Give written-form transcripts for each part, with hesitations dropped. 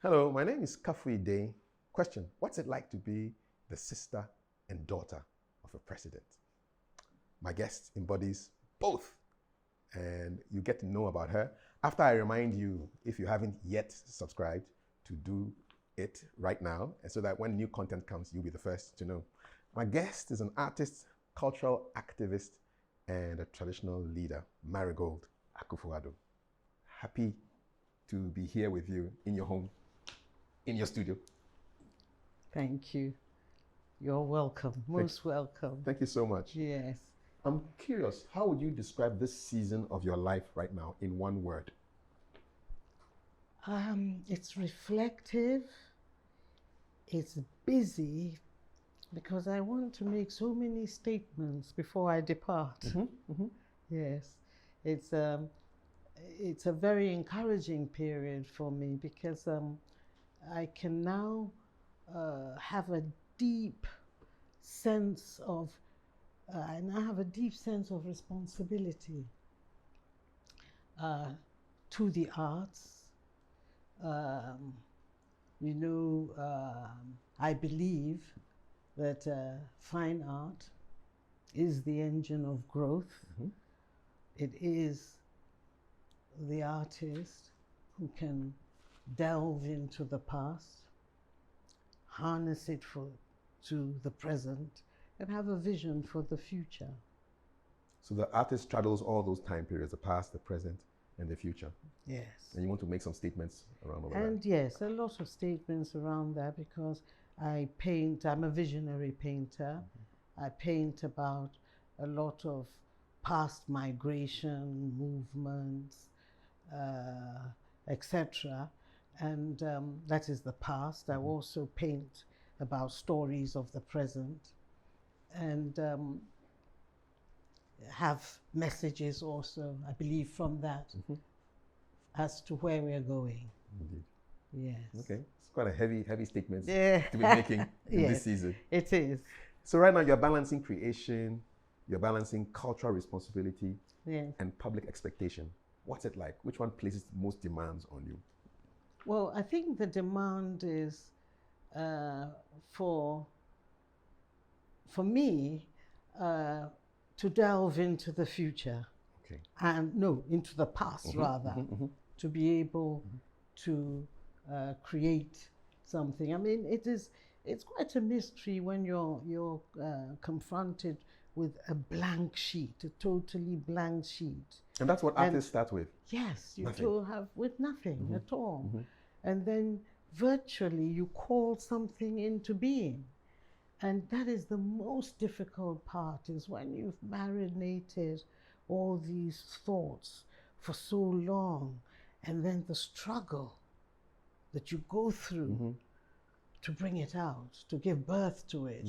Hello, my name is Kafui. Question, what's it like to be the sister and daughter of a president? My guest embodies both, and you get to know about her after I remind you, if you haven't yet subscribed, to do it right now, and so that when new content comes, you'll be the first to know. My guest is an artist, cultural activist, and a traditional leader, Marigold Akufo-Addo. Happy to be here with you in your home, in your studio. Thank you. You're welcome. Most welcome. Thank you so much. Yes. I'm curious, how would you describe this season of your life right now in one word? It's reflective. It's busy because I want to make so many statements before I depart. Yes. It's a very encouraging period for me because I can now have a deep sense of I now have a deep sense of responsibility to the arts. I believe that fine art is the engine of growth. It is the artist who can delve into the past, harness it to the present, and have a vision for the future. So the artist straddles all those time periods, the past, the present, and the future. Yes. And you want to make some statements around all that. And yes, a lot of statements around that because I paint, I'm a visionary painter. I paint about a lot of past migration, movements, etc. And that is the past. I also paint about stories of the present and have messages also, I believe, from that as to where we're going. Indeed. Yes. Okay. It's quite a heavy statement Yeah. to be making in Yes, this season. it is. So right now you're balancing creation, you're balancing cultural responsibility Yes. and public expectation. What's it like? Which one places most demands on you? Well, I think the demand is for me to delve into the future. Okay. And no, into the past rather, to be able to create something. I mean, it's quite a mystery when you're confronted with a blank sheet, a totally blank sheet. And that's what artists start with. Yes, you Nothing. do have with nothing at all. And then virtually you call something into being. And that is the most difficult part, is when you've marinated all these thoughts for so long, and then the struggle that you go through to bring it out, to give birth to it,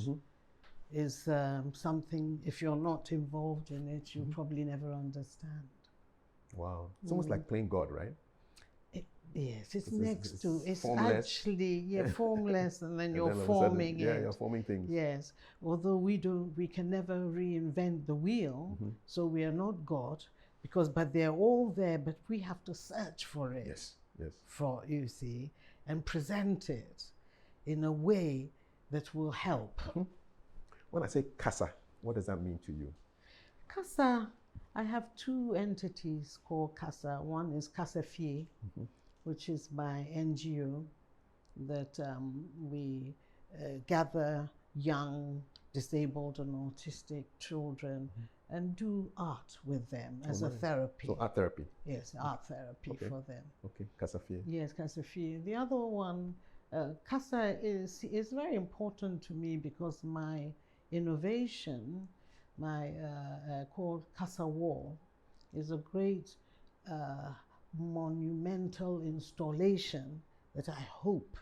is something, if you're not involved in it, you'll probably never understand. Wow. It's almost like playing God, right? Yes, it's formless. Actually, formless, and then you're then all of a forming sudden, it. Yeah, you're forming things. Yes, although we can never reinvent the wheel, so we are not God, but they're all there, but we have to search for it. Yes, yes. For, you see, and present it in a way that will help. When I say Kasa, what does that mean to you? Kasa, I have two entities called Kasa. One is Casapen, which is my NGO that we gather young, disabled and autistic children and do art with them as a therapy. So art therapy. Yes, art therapy for them. Okay, Casapen. Yes, Casapen. The other one, Kasa, is very important to me because my innovation, my called Kasa Wall, is a great monumental installation that I hope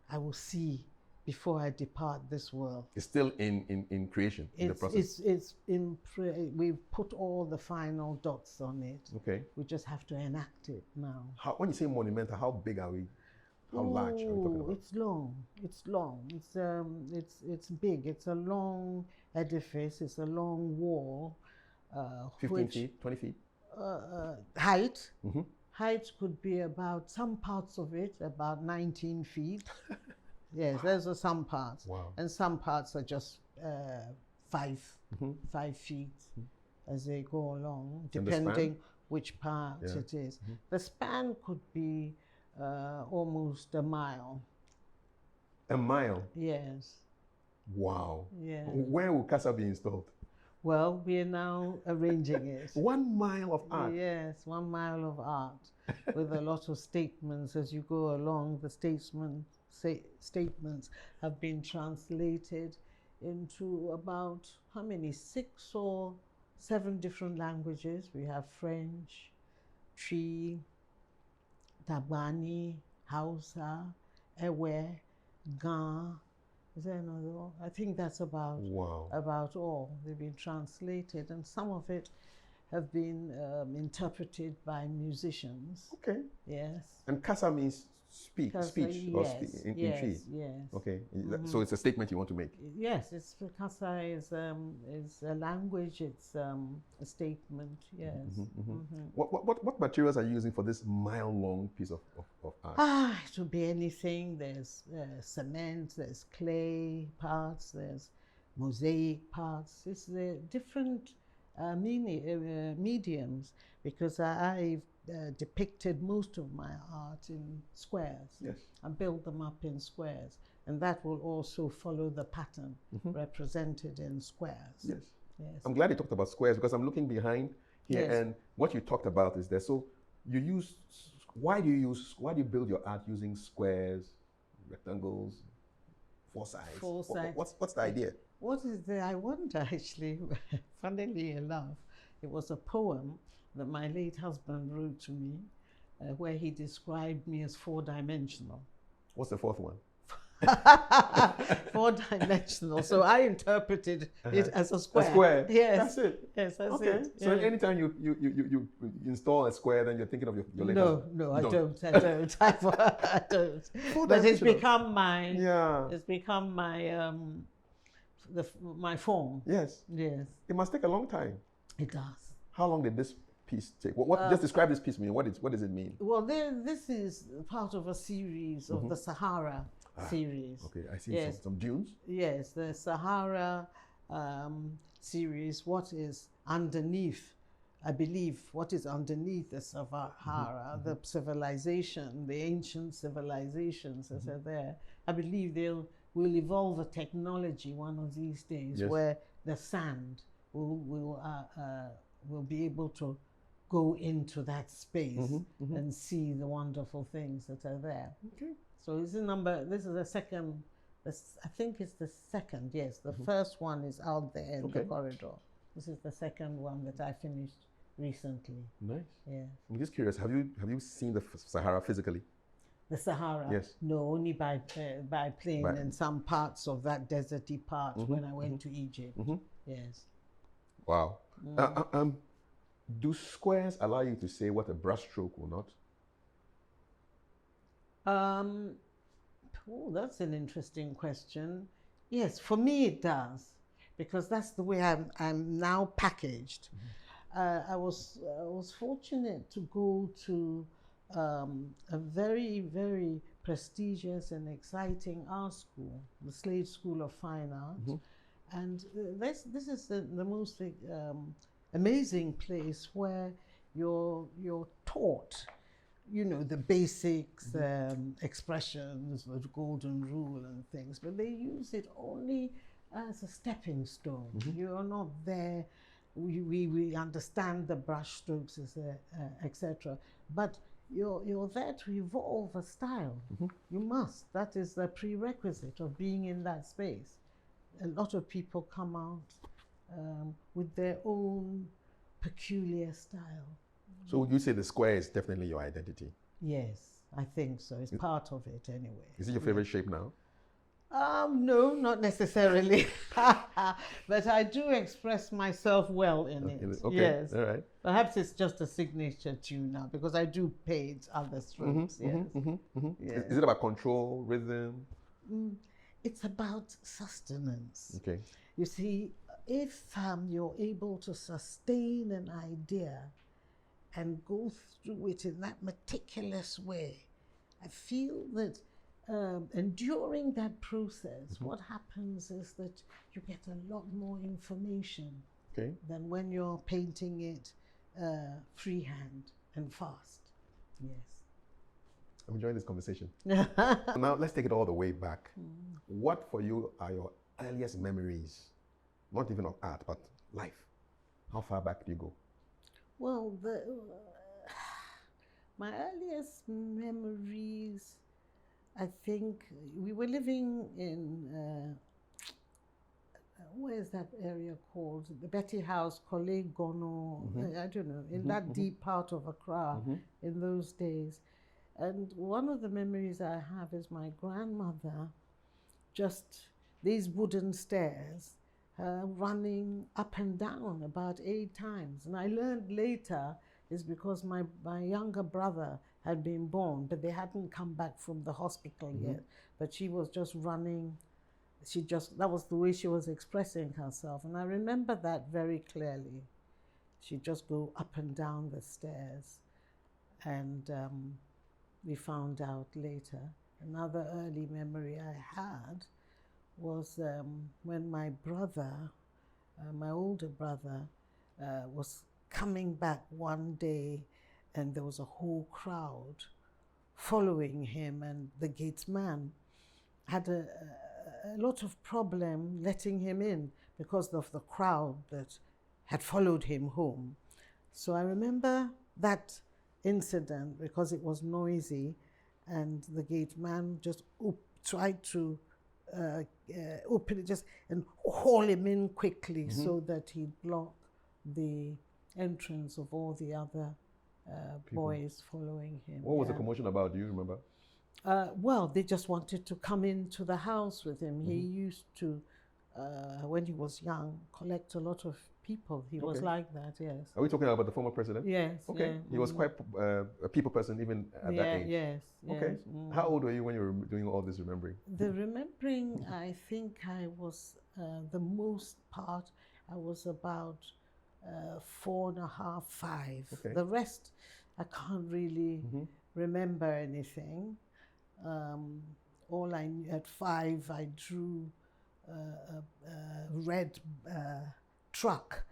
I will see before I depart this world. It's still in creation, in the process. We've put all the final dots on it. Okay. We just have to enact it now. When you say monumental, how big are we? How large are we talking about? It's long. It's long. It's big. It's a long edifice. It's a long wall. 15 feet, 20 feet? Height. height could be about, some parts of it, about 19 feet. Yes, those are some parts. Wow. And some parts are just 5 feet as they go along, And depending which part Yeah. it is. The span could be almost a mile. A mile? Yes. Wow. Yeah. Where will Kasa be installed? Well, we are now arranging it. 1 mile of art? Yes, 1 mile of art with a lot of statements as you go along. The statements have been translated into about, how many, 6 or 7 different languages. We have French, Tree, Tabani, Hausa, Ewe, Ga. Is there another one? I think that's about all. They've been translated, and some of it have been interpreted by musicians. Okay. Yes. And Kasa means speech, Kasa, or yes, in yes, Tree. yes. Okay. So it's a statement you want to make. Yes, it's Kasa is a language. It's a statement. Yes. What materials are you using for this mile-long piece of art? It would be anything. There's cement. There's clay parts. There's mosaic parts. It's the different mediums, because I've depicted most of my art in squares. Yes. I build them up in squares, and that will also follow the pattern represented in squares. Yes. Yes. I'm glad you talked about squares, because I'm looking behind here, Yes. and what you talked about is there. So you use, why do you build your art using squares, rectangles, 4 sides? 4 sides. What's the idea? What is the, I wonder actually, funnily enough, it was a poem that my late husband wrote to me where he described me as 4-dimensional. What's the 4th one? 4-dimensional. So I interpreted it as a square. A square? Yes. That's it? Yes, that's Okay. it. So Yeah. anytime you install a square, then you're thinking of your latest... No, You I don't. I don't. But it's become my, it's become my, my form. Yes. Yes. It must take a long time. It does. How long did this piece take? Just describe this piece to me. What does it mean? Well, this is part of a series of the Sahara series. Okay, I see Yes. some dunes. Yes, the Sahara series. What is underneath? I believe what is underneath the Sahara, the civilization, the ancient civilizations that are there. I believe will evolve a technology one of these days where the sand will be able to go into that space and see the wonderful things that are there. Okay. So this is the second, I think it's the second, yes. The first one is out there in the corridor. This is the second one that I finished recently. Nice. Yeah. I'm just curious, have you seen the Sahara physically? The Sahara? Yes. No, only by plane and some parts of that deserty part when I went to Egypt. Yes. Wow. Do squares allow you to say what a brushstroke will not? That's an interesting question. Yes, for me it does, because that's the way I'm now packaged. I was fortunate to go to a very, very prestigious and exciting art school, the Slade School of Fine Art. And this is the most amazing place where you're taught, the basics, expressions, the golden rule and things, but they use it only as a stepping stone. You're not there. We understand the brush strokes, etc. But you're there to evolve a style. You must. That is the prerequisite of being in that space. A lot of people come out with their own peculiar style. So would you say the square is definitely your identity? Yes, I think so. It's part of it anyway. Is it your favorite shape now? No, not necessarily. But I do express myself well in it. Okay. Yes. All right. Perhaps it's just a signature tune now, because I do paint other strokes. Yes. Yes. Is it about control, rhythm? It's about sustenance. Okay. You see, if you're able to sustain an idea and go through it in that meticulous way. I feel that, and during that process, what happens is that you get a lot more information than when you're painting it freehand and fast. Yes. I'm enjoying this conversation. Now let's take it all the way back. What for you are your earliest memories? Not even of art, but life. How far back do you go? Well, my earliest memories, I think we were living in, where is that area called? The Betty House, Kole Gono, I don't know, in that deep part of Accra in those days. And one of the memories I have is my grandmother, just these wooden stairs, running up and down about 8 times. And I learned later is because my younger brother had been born, but they hadn't come back from the hospital yet. But she was just running. That was the way she was expressing herself. And I remember that very clearly. She'd just go up and down the stairs. And we found out later. Another early memory I had was when my brother, my older brother, was coming back one day, and there was a whole crowd following him, and the gatesman had a lot of problem letting him in because of the crowd that had followed him home. So I remember that incident because it was noisy, and the gate man just tried to open it and haul him in quickly so that he'd block the entrance of all the other boys following him. What was the commotion about? Do you remember? Well, they just wanted to come into the house with him. He used to, when he was young, collect a lot of people. He was like that, yes. Are we talking about the former president? Yes. Okay. Yeah. He was quite a people person even at that age. Yes. Okay. How old were you when you were doing all this remembering? The remembering, I think I was, the most part, I was about 4.5, 5. Okay. The rest, I can't really remember anything. All I knew, at 5, I drew a red truck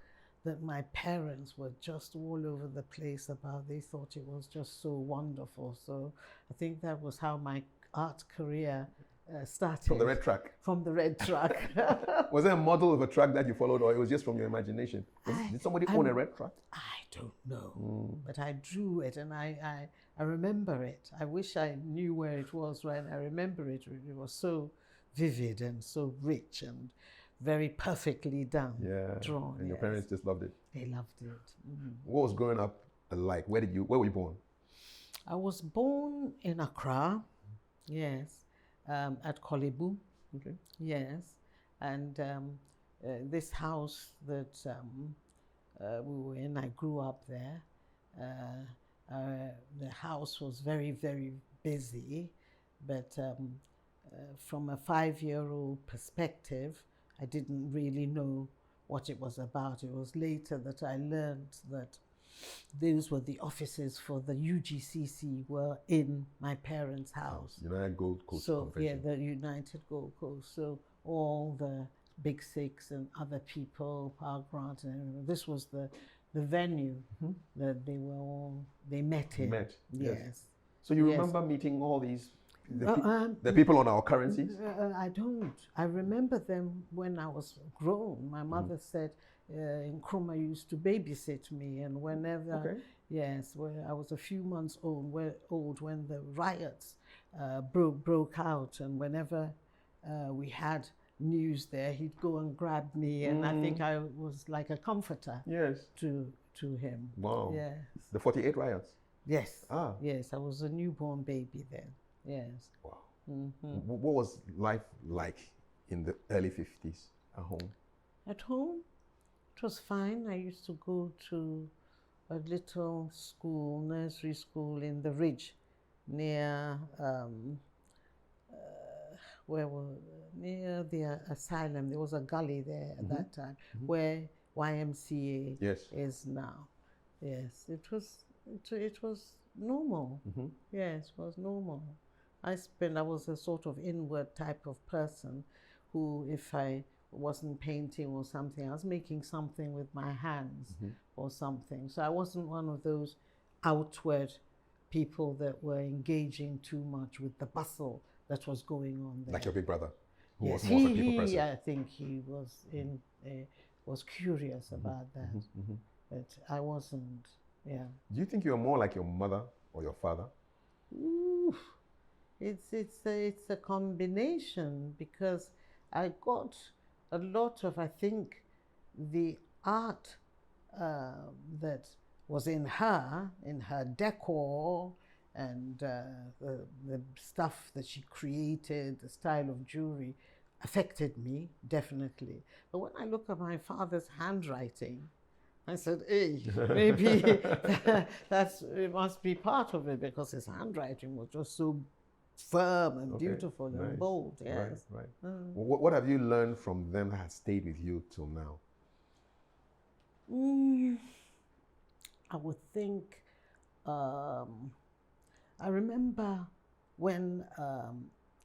that my parents were just all over the place about. They thought it was just so wonderful. So I think that was how my art career started. From the red truck? From the red truck. Was there a model of a truck that you followed, or it was just from your imagination? Did somebody own a red truck? I don't know, but I drew it, and I remember it. I wish I knew where it was when I remember it. It was so vivid and so rich and very perfectly done, drawn. And your parents just loved it? They loved it. What was growing up like? Where were you born? I was born in Accra, yes, at Kolebu. Okay. Yes, and this house that we were in, I grew up there. The house was very, very busy, but from a 5-year-old perspective, I didn't really know what it was about. It was later that I learned that those were the offices for the UGCC were in my parents' house. United Gold Coast Convention. Yeah, the United Gold Coast. So all the Big Six and other people, Power Grant, and everything. This was the venue that they met in. Yes. So you remember meeting all these the people on our currencies? I don't. I remember them when I was grown. My mother said Nkrumah used to babysit me, and whenever, when I was a few months old when the riots broke out, and whenever we had news there, he'd go and grab me, and I think I was like a comforter to him. Wow. Yes. The 48 riots? Yes. Ah. Yes, I was a newborn baby then. Yes. Wow. What was life like in the early 50s at home? At home, it was fine. I used to go to a little school, nursery school in the Ridge, near near the asylum. There was a gully there at that time where YMCA is now. Yes, it was it was normal. Yes, it was normal. I was a sort of inward type of person who, if I wasn't painting or something, I was making something with my hands or something. So I wasn't one of those outward people that were engaging too much with the bustle that was going on there. Like your big brother, who yes, was more of a people person. I think he was curious about that, but I wasn't. Yeah. Do you think you are more like your mother or your father? Ooh, it's a combination, because I got a lot of, I think, the art that was in her decor, and the stuff that she created, the style of jewelry, affected me, definitely. But when I look at my father's handwriting, I said, hey, maybe it must be part of it, because his handwriting was just so firm and beautiful and bold. Yes. Right. What have you learned from them that has stayed with you till now? I would think, I remember when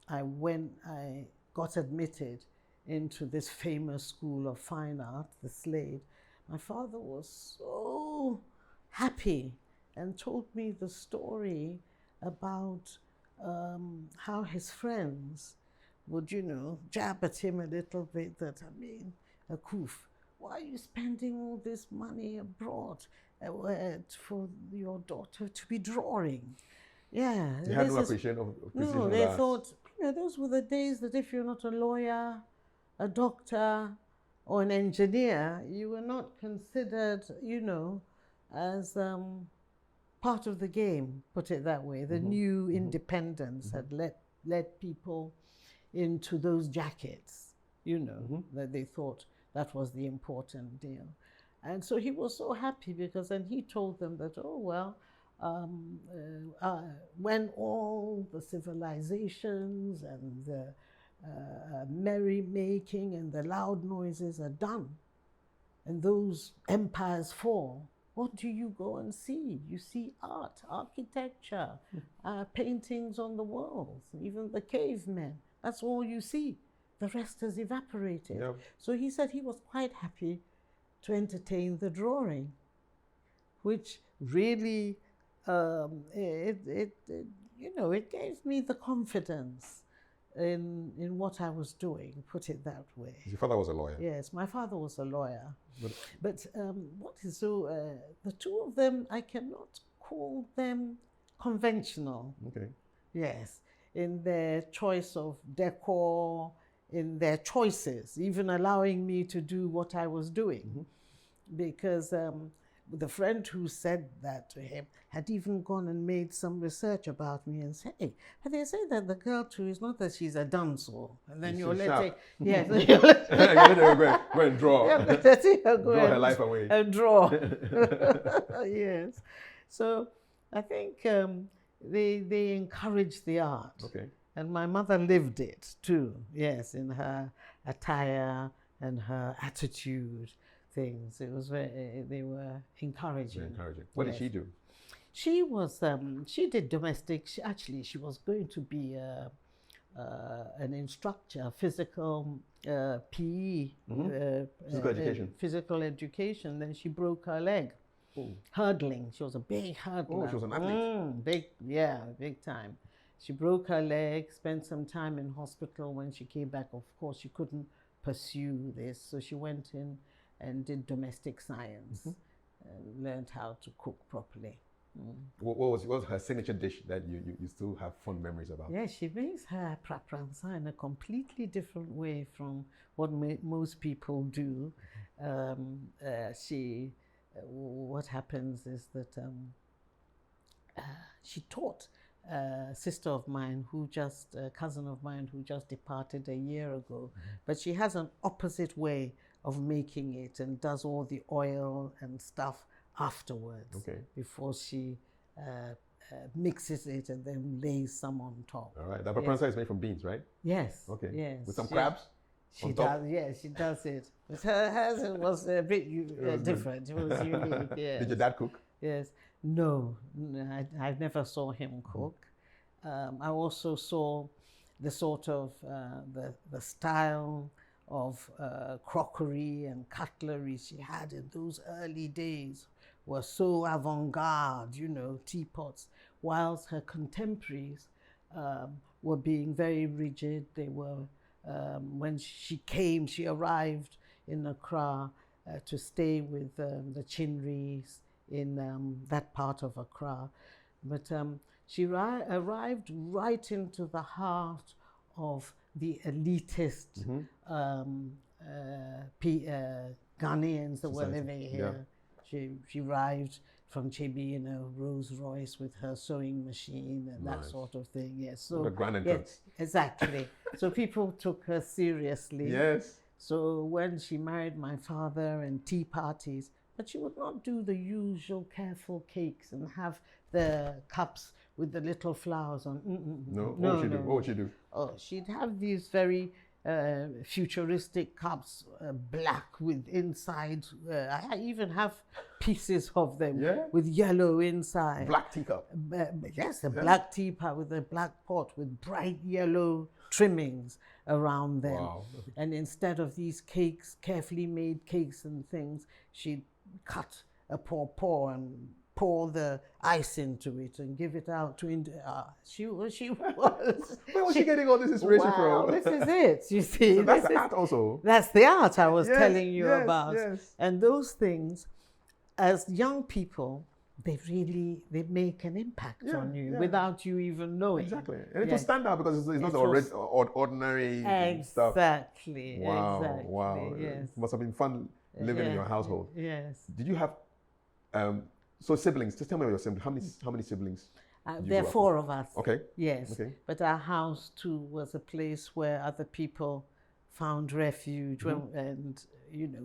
I got admitted into this famous school of fine art, the Slade. My father was so happy and told me the story about how his friends would, jab at him a little bit, that, Akuf, why are you spending all this money abroad for your daughter to be drawing? Yeah. They had no appreciation of precision. No, they thought, those were the days that if you're not a lawyer, a doctor, or an engineer, you were not considered, as part of the game, put it that way. The new independence had led people into those jackets, that they thought that was the important deal. And so he was so happy, because then he told them that, when all the civilizations and the merrymaking and the loud noises are done, and those empires fall, what do you go and see? You see art, architecture, paintings on the walls, even the cavemen. That's all you see. The rest has evaporated. Yep. So he said he was quite happy to entertain the drawing, which really, it gave me the confidence in what I was doing, put it that way. Your father was a lawyer? Yes, my father was a lawyer. But what is so, the two of them, I cannot call them conventional. Okay. Yes, in their choice of decor, in their choices, even allowing me to do what I was doing. Because the friend who said that to him had even gone and made some research about me and said, hey, they say that the girl too is not that she's a dancer. And then you're letting, yes, you're letting her go and draw. Draw her life away. And draw. Yes. So I think they encouraged the art. Okay. And my mother lived it too, yes, in her attire and her attitude. Things. It was they were encouraging. Very encouraging. What did she do? She was, she did domestic. She was going to be an instructor, physical PE. Physical education. Physical education. Then she broke her leg. Hurdling. She was a big hurdler. Oh, she was an athlete. Big time. She broke her leg, spent some time in hospital. When she came back, of course, she couldn't pursue this. So she went in and did domestic science and learned how to cook properly. What was her signature dish that you still have fond memories about? Yeah, she makes her prapransa in a completely different way from what most people do. What happens is that she taught a sister of mine a cousin of mine who just departed a year ago, but she has an opposite way of making it and does all the oil and stuff afterwards. Okay. Before she mixes it and then lays some on top. All right. That prapransa is made from beans, right? Yes. Okay. Yes. With some crabs? She does. Yes, she does it. But hers was a bit different. It was unique. Yes. Did your dad cook? Yes. No, I never saw him cook. I also saw the sort of the style of crockery and cutlery she had in those early days were so avant-garde, you know, teapots, whilst her contemporaries were being very rigid. They were, when she arrived in Accra to stay with the Chinris in that part of Accra. But she arrived right into the heart of the elitist Ghanaians that were living here. Yeah. She arrived from Chebi in a Rolls Royce with her sewing machine and that sort of thing. Yes, so the grand entrance. Yes, exactly. So people took her seriously. Yes. So when she married my father and tea parties, but she would not do the usual careful cakes and have the cups with the little flowers on. No, what would she do? Oh, she'd have these very futuristic cups, black with inside. I even have pieces of them with yellow inside. Black teacup. Yes, a black teapot with a black pot with bright yellow trimmings around them. Wow. And instead of these cakes, carefully made cakes and things, she'd cut a paw and pour the ice into it and give it out to she was. Where was she getting all this inspiration from? This is it, you see. So that's the art also. That's the art I was telling you about. Yes. And those things, as young people, they make an impact on you without you even knowing. Exactly. And it will stand out because it's not ordinary stuff. Exactly. Wow. Exactly. Wow. Yes. It must have been fun living in your household. Yes. Did you have so siblings? Just tell me about your siblings. How many siblings? There are 4 of us. Okay. Yes. Okay. But our house too was a place where other people found refuge and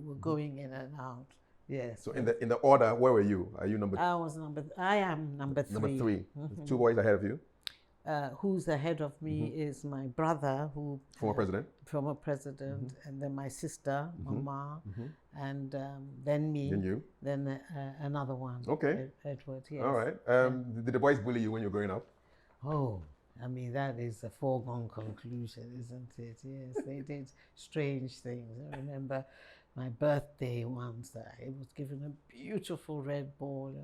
were going in and out. Yes. So in the order, where were you? Are you number? I am number 3. Number 3. 2 boys ahead of you. Who's ahead of me is my brother, who former president, and then my sister, Mama, and then me, then you, then another one. Okay, Edward. Yes. All right. Did the boys bully you when you were growing up? Oh, I mean, that is a foregone conclusion, isn't it? Yes, they did strange things. I remember my birthday once. I was given a beautiful red ball.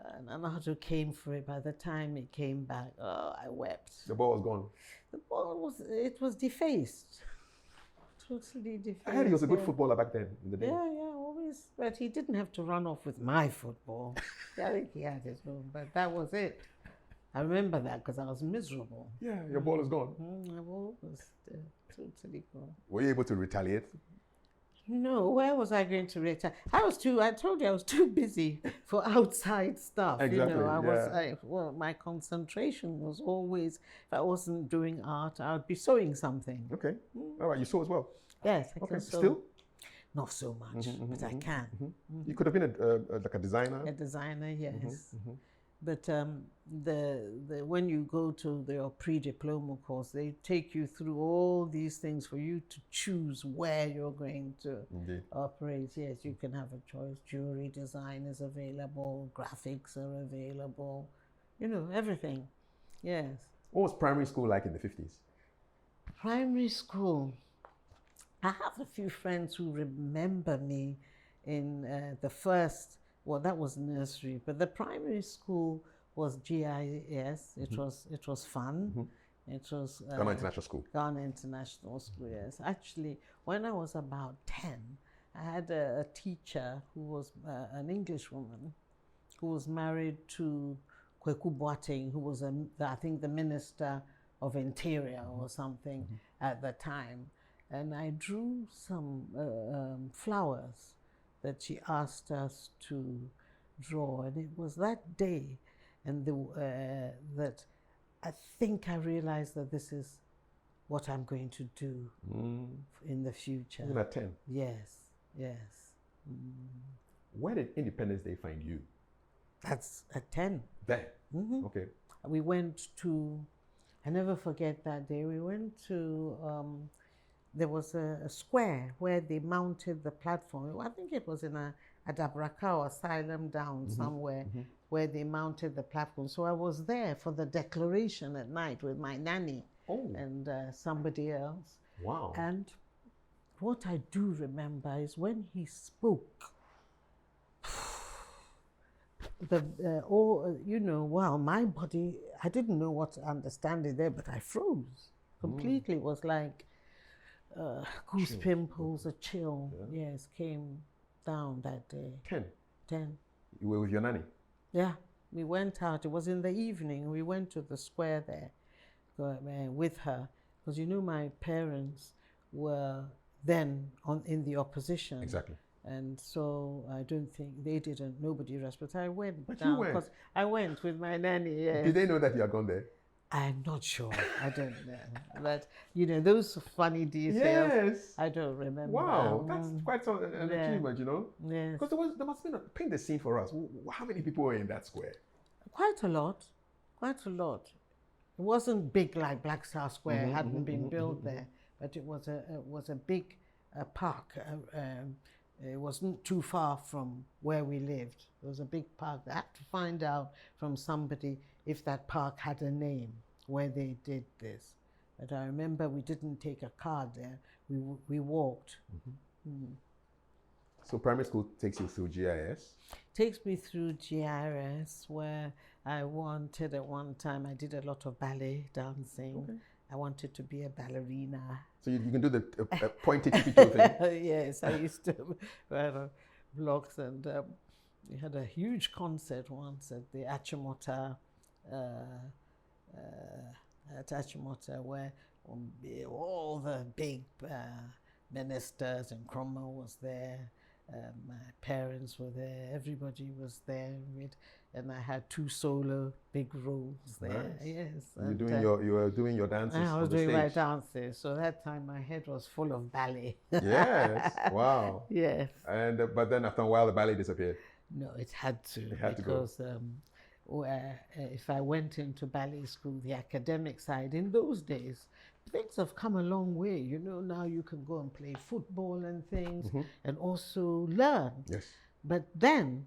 And Nana Addo came for it. By the time it came back, oh, I wept. The ball was gone. The ball was defaced. Totally defaced. I heard he was a good footballer back then in the day. Yeah, always. But he didn't have to run off with my football. I think he had his own, but that was it. I remember that because I was miserable. Yeah, your ball is gone. My ball was totally gone. Were you able to retaliate? No, where was I going to retire? I told you I was too busy for outside stuff. Exactly. My concentration was always, if I wasn't doing art, I would be sewing something. Okay. All right, you sew as well? Yes, I can sew. Still? Not so much, but I can. You could have been like a designer? A designer, yes. But when you go to your pre-diploma course, they take you through all these things for you to choose where you're going to operate. Yes, you can have a choice. Jewelry design is available, graphics are available, everything. Yes. What was primary school like in the 50s? Primary school. I have a few friends who remember me in the first. Well, that was nursery, but the primary school was GIS. It was fun. It was Ghana International School. Ghana International School. Yes, actually, when I was about 10, I had a teacher who was an English woman, who was married to Kweku Boateng, who was I think the Minister of Interior or something at the time, and I drew some flowers that she asked us to draw, and it was that day, and that I think I realized that this is what I'm going to do in the future. Even at 10? Yes. Where did Independence Day find you? That's at 10. There? Okay. We went to, I never forget that day, we went to, there was a square where they mounted the platform. I think it was in a Dabraka or Asylum down somewhere. where they mounted the platform. So I was there for the declaration at night with my nanny and somebody else. Wow. And what I do remember is when he spoke, wow, my body, I didn't know what to understand it there, but I froze completely. It was like goose pimples, a chill, yes, came down that day. 10. You were with your nanny? Yeah, we went out. It was in the evening. We went to the square there with her, because my parents were then in the opposition. Exactly. And so I don't think nobody respected. I went But down you went? because I went with my nanny. Yes. Did they know that you had gone there? I'm not sure. I don't know. But, those funny details, Yes. I don't remember. Wow, that's quite an achievement, Yes. Because there must have been paint the scene for us. How many people were in that square? Quite a lot. It wasn't big like Black Star Square, hadn't been built there, but it was a big park. It wasn't too far from where we lived. It was a big park. I had to find out from somebody if that park had a name where they did this. But I remember we didn't take a car there. We walked. So primary school takes you through GIS? Takes me through GIS, where I wanted at one time, I did a lot of ballet dancing. Okay. I wanted to be a ballerina. So you can do the pointy tippy toe thing? Yes, I used to write blocks, and we had a huge concert once at the Achimota, where all the big ministers and Cromwell was there. My parents were there, everybody was there, and I had 2 solo big roles there. Nice. Yes. You were doing your dances. I was doing my dances. So that time my head was full of ballet. Yes. Wow. Yes. And but then after a while the ballet disappeared. No, it had to. It had because, to go. If I went into ballet school, the academic side, in those days, things have come a long way. Now you can go and play football and things and also learn. Yes. But then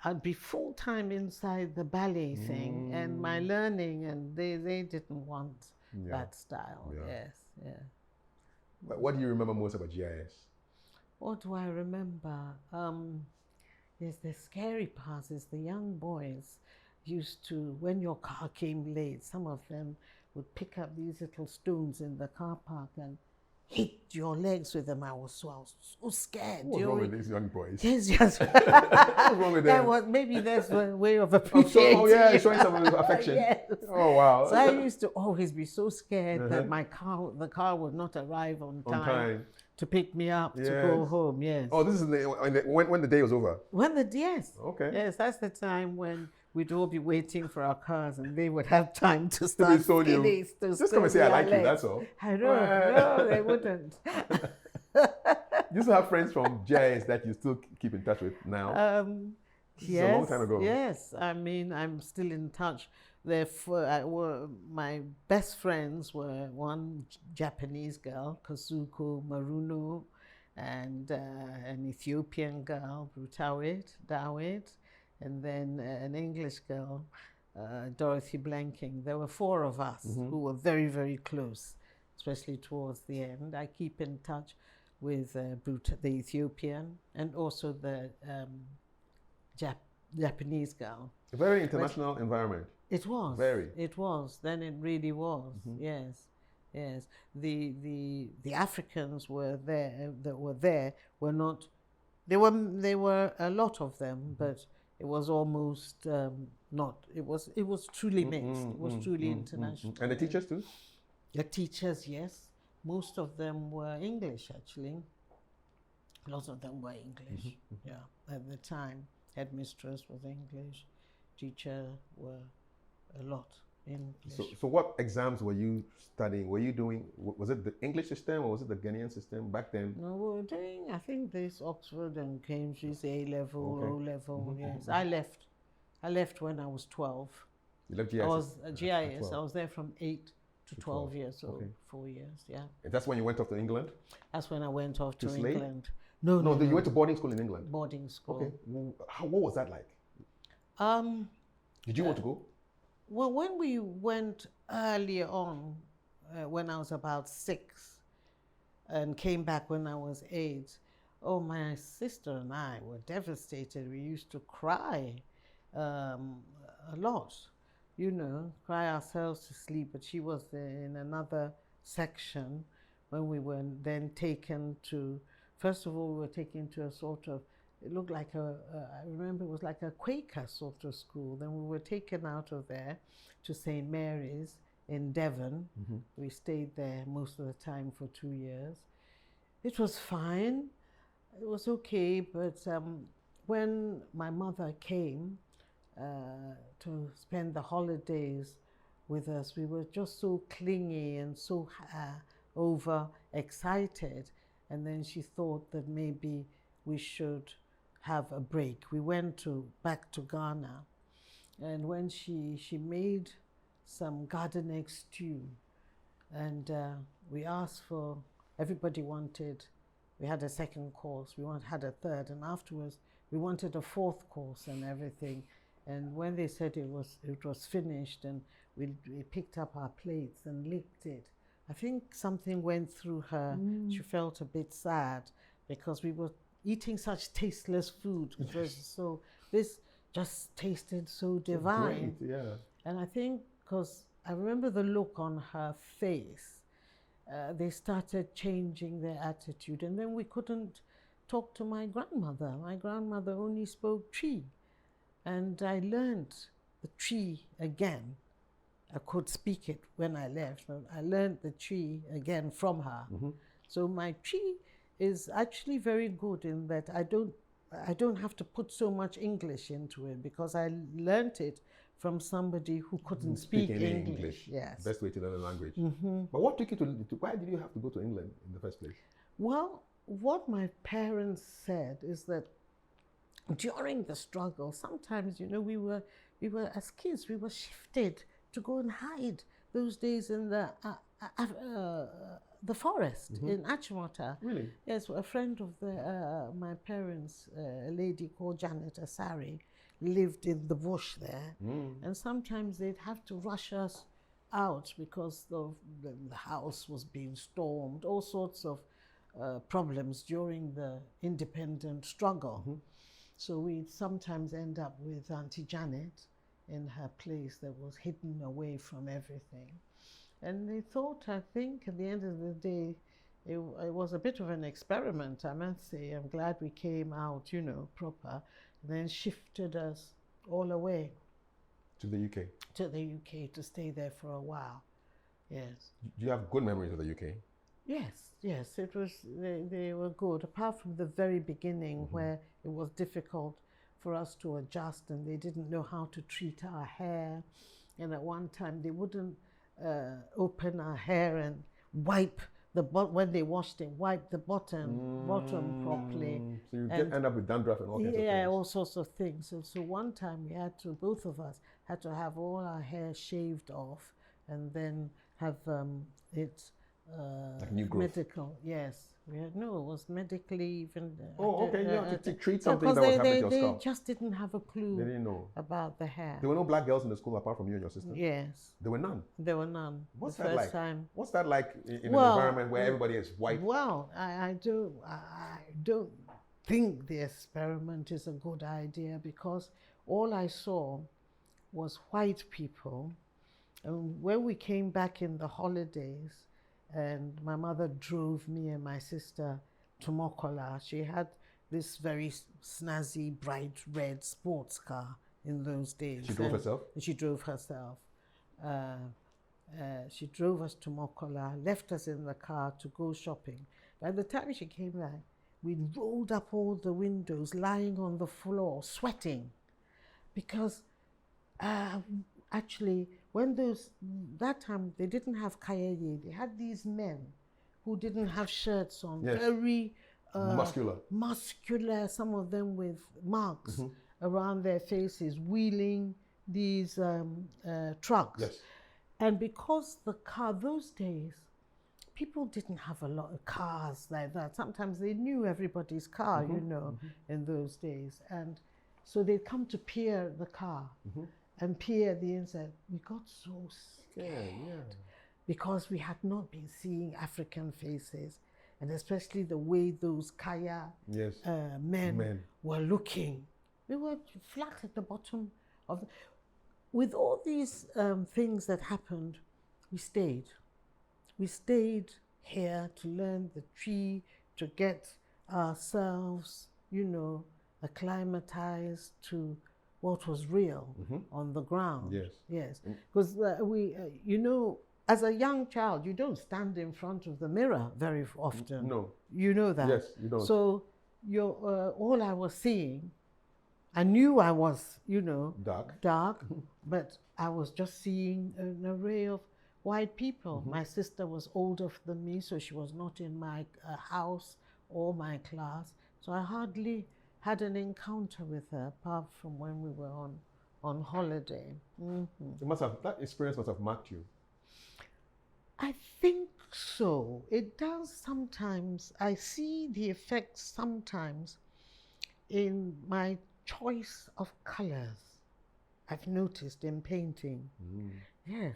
I'd be full-time inside the ballet thing and my learning, and they didn't want that style. Yeah. Yes, yeah. But what do you remember most about GIS? What do I remember? Yes, the scary part is the young boys used to, when your car came late, some of them would pick up these little stones in the car park and hit your legs with them. I was so scared. What's wrong with these young boys? Yes, yes. What's wrong with them? Maybe that's a way of appreciating. Oh yeah, showing some affection. Yes. Oh wow. So I used to always be so scared that the car would not arrive on time to pick me up to go home. Yes. Oh, this is when the day was over. Yes. Okay. Yes, that's the time when we'd all be waiting for our cars, and they would have time to start just come and say I like you. That's all. I know. No, they wouldn't. You still have friends from GIS that you still keep in touch with now? Yes. A long time ago. Yes. I mean, I'm still in touch. My best friends were one Japanese girl, Kazuko Maruno, and an Ethiopian girl, Dawit, and then an English girl, Dorothy Blanking. There were 4 of us who were very, very close, especially towards the end. I keep in touch with the Ethiopian and also the Japanese girl. A very international environment. It was. Very. It was. Then it really was. Yes. Yes. The Africans were there. That were there were not. There were a lot of them, but it was almost not. It was truly mixed. It was truly international. And the teachers too? The teachers, yes. Most of them were English, actually. A lot of them were English. Yeah. At the time, headmistress was English. Teacher were a lot English. So what exams were you studying? Were you doing, was it the English system or was it the Ghanaian system back then? No, we were doing, I think, this Oxford and Cambridge A-level, O-level, yes. I left when I was 12. You left GIS? I was GIS. I was there from 8 to 12 years, so 4 years, yeah. And that's when you went off to England? That's when I went off to Slade? England. No, you went to boarding school in England? Boarding school. Okay. What was that like? Did you want to go? Well, when we went earlier on, when I was about 6, and came back when I was 8, oh, my sister and I were devastated. We used to cry a lot, you know, cry ourselves to sleep. But she was in another section when we were then taken to, first of all, we were taken to a sort of, it looked like I remember it was like a Quaker sort of school. Then we were taken out of there to St. Mary's in Devon. We stayed there most of the time for 2 years. It was fine. It was okay, but when my mother came to spend the holidays with us, we were just so clingy and so overexcited. And then she thought that maybe we should have a break. We went back to Ghana, and when she made some garden egg stew, and we asked for, everybody wanted, we had a second course, had a third, and afterwards we wanted a fourth course and everything. And when they said it was finished, and we picked up our plates and licked it, I think something went through her. She felt a bit sad because we were eating such tasteless food. This just tasted so divine. Great, yeah. And I think, because I remember the look on her face, they started changing their attitude. And then we couldn't talk to my grandmother. My grandmother only spoke Twi. And I learned the Twi again. I could speak it when I left, but I learned the Twi again from her. So my Twi is actually very good in that I don't have to put so much English into it, because I learned it from somebody who couldn't speak English. Yes. Best way to learn a language. But what took you why did you have to go to England in the first place? Well, what my parents said is that during the struggle, sometimes, you know, we were as kids, we were shifted to go and hide those days in the forest in Achimota. Really? Yes, a friend of my parents, a lady called Janet Asari, lived in the bush there. And sometimes they'd have to rush us out because the house was being stormed, all sorts of problems during the independent struggle. So we'd sometimes end up with Auntie Janet in her place that was hidden away from everything. And they thought, I think, at the end of the day, it was a bit of an experiment, I must say. I'm glad we came out, you know, proper, and then shifted us all away. To the UK? To the UK, to stay there for a while, yes. Do you have good memories of the UK? Yes, it was, they were good, apart from the very beginning where it was difficult for us to adjust, and they didn't know how to treat our hair. And at one time they wouldn't open our hair and wipe when they washed it, wipe the bottom properly. So you end up with dandruff and all kinds of things. Yeah, all sorts of things. So one time both of us had to have all our hair shaved off, and then have it like new growth. Medical, yes. It was medically even. To treat something that was happening to your scalp. They just didn't have a clue. They didn't know about the hair. There were no black girls in the school apart from you and your sister? Yes. There were none? There were none. What's the that first like? Time. What's that like in an environment where everybody is white? Well, I don't think the experiment is a good idea, because all I saw was white people. And when we came back in the holidays, and my mother drove me and my sister to Mokola, she had this very snazzy, bright red sports car in those days. She drove herself? She drove herself. She drove us to Mokola, left us in the car to go shopping. By the time she came back, we'd rolled up all the windows, lying on the floor, sweating. Because actually, that time they didn't have kayeye, they had these men who didn't have shirts on, very muscular, some of them with marks around their faces, wheeling these trucks. Yes. And because the car, those days, people didn't have a lot of cars like that. Sometimes they knew everybody's car, you know, in those days. And so they'd come to peer the car. And Pierre at the end said, we got so scared because we had not been seeing African faces, and especially the way those Kaya men were looking. We were flat at the bottom of the, with all these things that happened, we stayed. We stayed here to learn the tree, to get ourselves, you know, acclimatized to what was real on the ground. Yes. Because you know, as a young child, you don't stand in front of the mirror very often. No. You know that. Yes, you don't. So all I was seeing, I knew I was, you know, dark, but I was just seeing an array of white people. My sister was older than me, so she was not in my house or my class. So I hardly had an encounter with her, apart from when we were on holiday. That experience must have marked you. I think so. It does sometimes. I see the effects sometimes in my choice of colors. I've noticed in painting. Yes.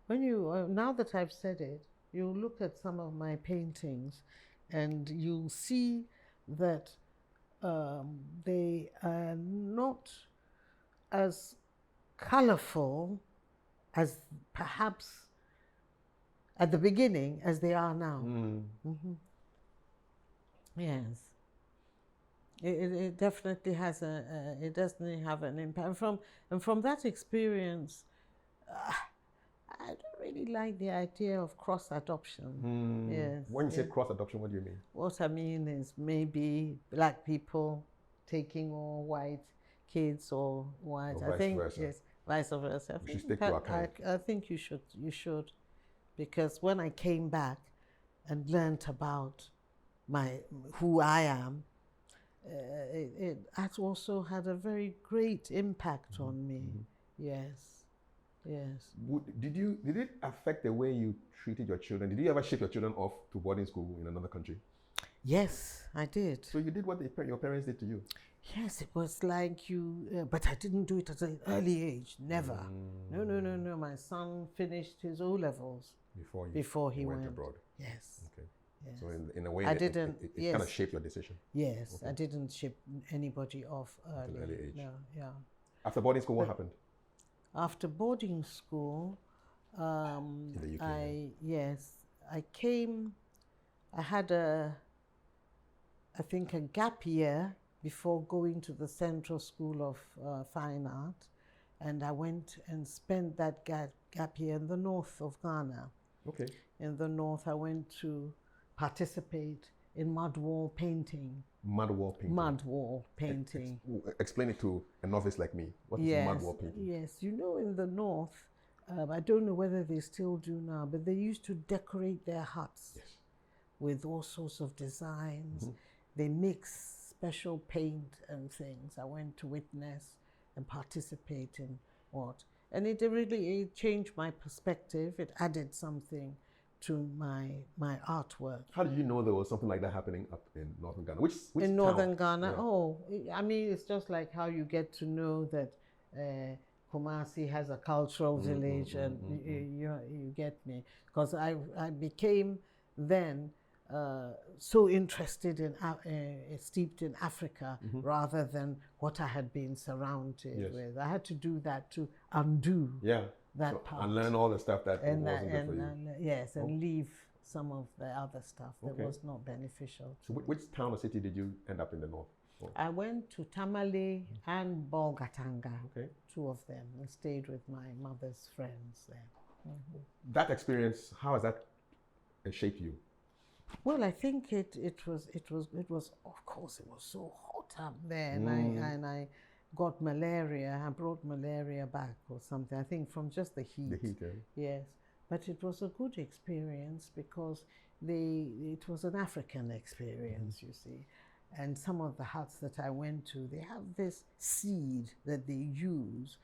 When you, now that I've said it, you look at some of my paintings and you see that they are not as colorful as perhaps at the beginning as they are now. Yes. It definitely has it doesn't have an impact. And from that experience, I don't really like the idea of cross adoption. Yes. When you say cross adoption, what do you mean? What I mean is maybe black people taking all white kids or white. Or I think versa. yes, vice versa. You should stick to our kind. I think you should, because when I came back and learned about who I am, it has also had a very great impact on me. Yes. Did it affect the way you treated your children? Did you ever ship your children off to boarding school in another country? Yes, I did. So you did what your parents did to you? Yes, it was like you, but I didn't do it at an early age, never. No. My son finished his O-levels before he went abroad. Yes. Okay. Yes. So in a way, I didn't. It kind of shaped your decision. Yes, okay. I didn't ship anybody off early. At an early age. No, yeah. After boarding school, what happened? After boarding school, in the UK. I came. I had a gap year before going to the Central School of Fine Art, and I went and spent that gap year in the north of Ghana. Okay. In the north, I went to participate in mud wall painting. Mud wall painting. Mud wall painting. Explain it to a novice like me. What is mud wall painting? Yes, you know, in the north, I don't know whether they still do now, but they used to decorate their huts with all sorts of designs. They mix special paint and things. I went to witness and participate in what. And it really changed my perspective. It added something to my artwork. How did you know there was something like that happening up in northern Ghana? Which in town? Northern Ghana? Yeah. Oh, I mean, it's just like how you get to know that Kumasi has a cultural village, and you get me. Because I became then so interested in steeped in Africa rather than what I had been surrounded with. I had to do that to undo that part. And learn all the stuff that wasn't good for you. And leave some of the other stuff that was not beneficial. So which town or city did you end up in the north? I went to Tamale and Bolgatanga, two of them, and stayed with my mother's friends there. That experience, how has that shaped you? Well, I think it was of course it was so hot up there, and I got malaria. I brought malaria back or something. I think from just the heat. The heat, Yes, but it was a good experience because it was an African experience, you see. And some of the huts that I went to, they have this seed that they use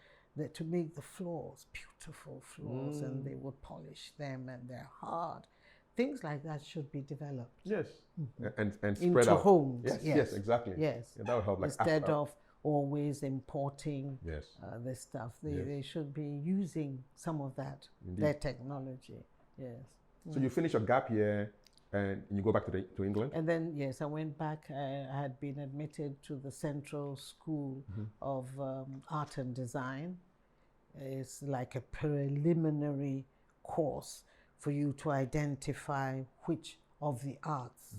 to make the floors, beautiful floors, and they would polish them, and they're hard. Things like that should be developed. Yes, and spread into out. Homes. Yes, exactly. Yes, that would help. Like instead of always importing Yes. this stuff. Yes. They should be using some of that, Indeed. their technology. Yes. So you finish your gap year and you go back to England? And then, yes, I went back. I had been admitted to the Central School of Art and Design. It's like a preliminary course for you to identify which of the arts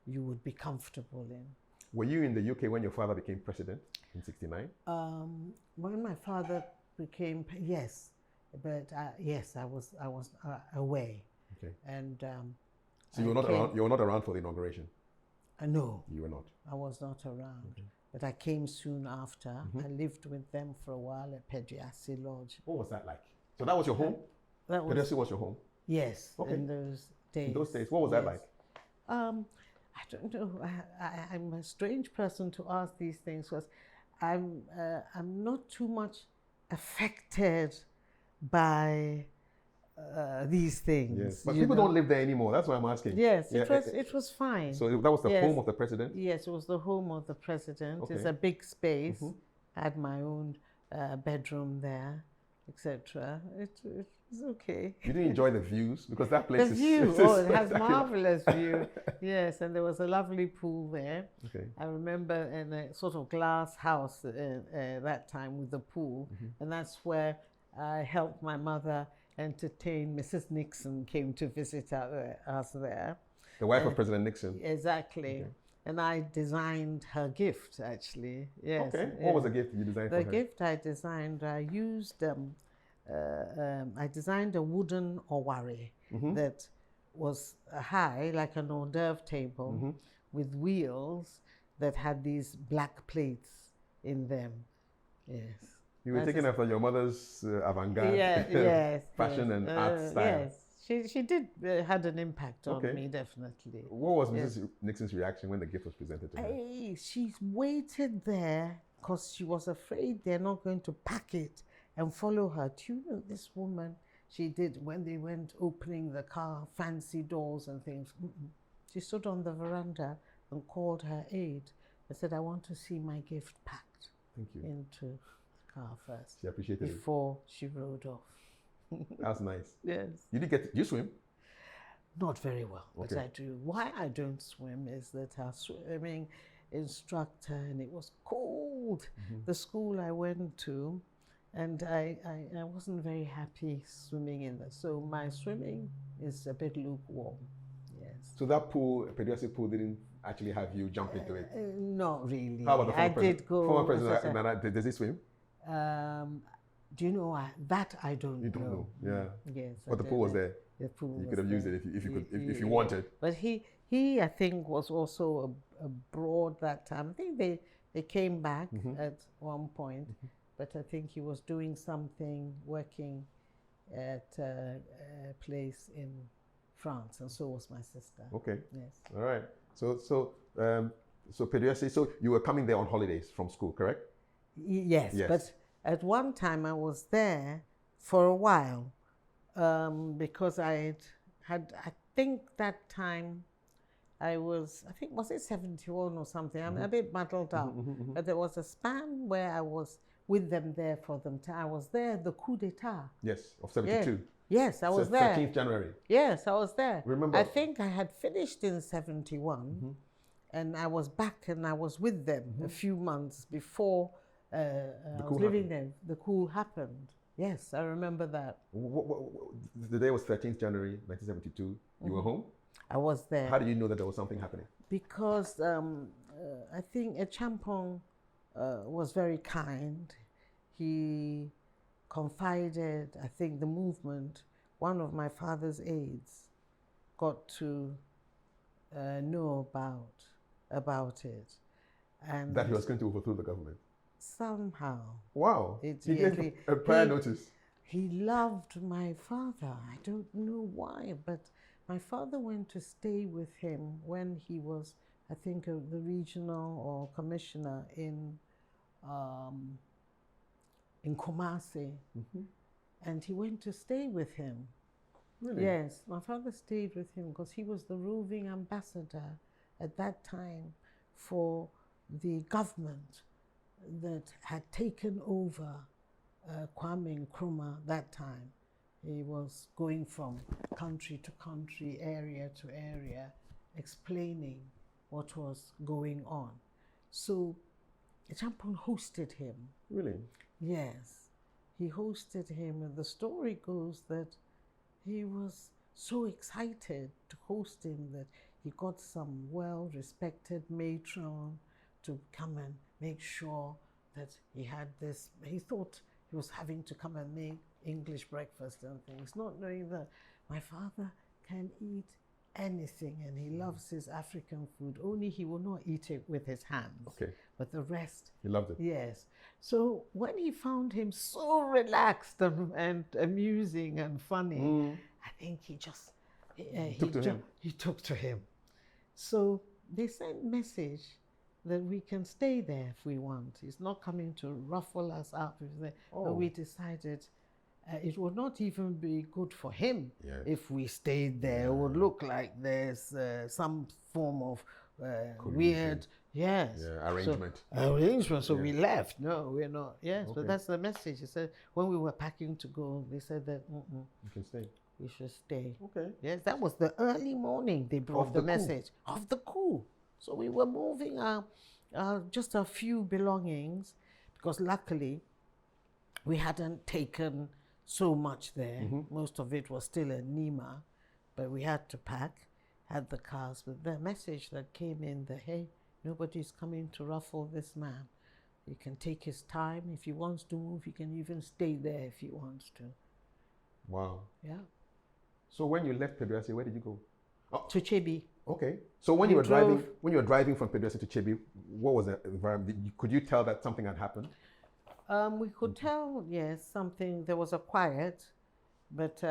you would be comfortable in. Were you in the UK when your father became president in '69? When my father became, yes, but yes, I was away. Okay. And so you were not around. You were not around for the inauguration. No, you were not. I was not around. Okay. But I came soon after. I lived with them for a while at Pediassi Lodge. What was that like? So that was your home? Pediassi was your home? Yes, okay. in those days. In those days, what was that like? I don't know. I'm a strange person to ask these things because I'm not too much affected by these things. Yes, but people don't live there anymore. That's why I'm asking. Yes, it was fine. So that was the home of the president? Yes, it was the home of the president. Okay. It's a big space. I had my own bedroom there, etc. It was okay. You didn't enjoy the views? Because that place the is... view, it has marvelous view. Yes, and there was a lovely pool there. Okay. I remember in a sort of glass house that time with the pool, and that's where I helped my mother entertain. Mrs. Nixon came to visit us there. The wife of President Nixon? Exactly. Okay. And I designed her gift, actually. Yes. Okay. What was the gift you designed for her? The gift I designed, I used, I designed a wooden owari that was high, like an hors d'oeuvre table, with wheels that had these black plates in them. Yes. You were taken after your mother's avant-garde fashion and art style. Yes, she did had an impact on me, definitely. What was Mrs. Nixon's reaction when the gift was presented to her? She waited there because she was afraid they're not going to pack it and follow her. Do you know this woman? She did when they went opening the car, fancy doors and things. She stood on the veranda and called her aide and said, "I want to see my gift packed." Thank you. Into car first. She appreciated before she rode off. That's nice. Yes. You swim? Not very well, but I do. Why I don't swim is that our swimming instructor, and it was cold, the school I went to, and I wasn't very happy swimming in there. So my swimming is a bit lukewarm. Yes. So that pool, Pediassi pool, didn't actually have you jump into it? Not really. How about the former did go. Former president, Nana, does he swim? Do you know that I don't know? You don't know, yeah. Yes. But the pool was there. The pool you could have used it if you wanted. But he I think was also abroad that time. I think they came back at one point, but I think he was doing something, working at a place in France, and so was my sister. Okay. Yes. All right. So Pediassi, so you were coming there on holidays from school, correct? Yes. But at one time I was there for a while because I think that time was it 71 or something? I'm a bit muddled up. But there was a span where I was with them there for them. I was there, the coup d'etat. Yes, of 72. Yes, I was there. 13th January. Yes, I was there. Remember? I think I had finished in 71 and I was back and I was with them a few months before I was living there. The coup happened. Yes, I remember that. The day was 13th January 1972. You were home? I was there. How did you know that there was something happening? Because I think Champong was very kind. He confided, I think, the movement. One of my father's aides got to know about it. And that he was going to overthrow the government? Somehow. Wow. He gave a prior notice. He loved my father. I don't know why, but my father went to stay with him when he was, I think, the regional or commissioner in Kumasi. And he went to stay with him. Really? Yes, my father stayed with him because he was the roving ambassador at that time for the government that had taken over Kwame Nkrumah that time. He was going from country to country, area to area, explaining what was going on. So Champon hosted him. Really? Yes, he hosted him, and the story goes that he was so excited to host him that he got some well-respected matron to come and make sure that he had this. He thought he was having to come and make English breakfast and things, not knowing that my father can eat anything and he loves his African food, only he will not eat it with his hands. Okay. But the rest, He loved it. yes. So when he found him so relaxed and amusing and funny, I think he just he took to him. So they sent message that we can stay there if we want. He's not coming to ruffle us up. But we decided it would not even be good for him if we stayed there. It would look like there's some form of weird arrangement. So we left. No, we're not. Yes, but that's the message. He said when we were packing to go, they said that you can stay. We should stay. Okay. Yes, that was the early morning they brought the message of the coup. So we were moving just a few belongings, because luckily we hadn't taken so much there. Most of it was still in Nima, but we had to pack, had the cars. But the message that came in that, hey, nobody's coming to ruffle this man. He can take his time. If he wants to move, he can even stay there if he wants to. Wow. Yeah. So when you left Pedresi, where did you go? To Chebi. Okay. So when you were driving from Pedresi to Chebi, what was the environment? Could you tell that something had happened? We could tell, yes, something. There was a quiet, but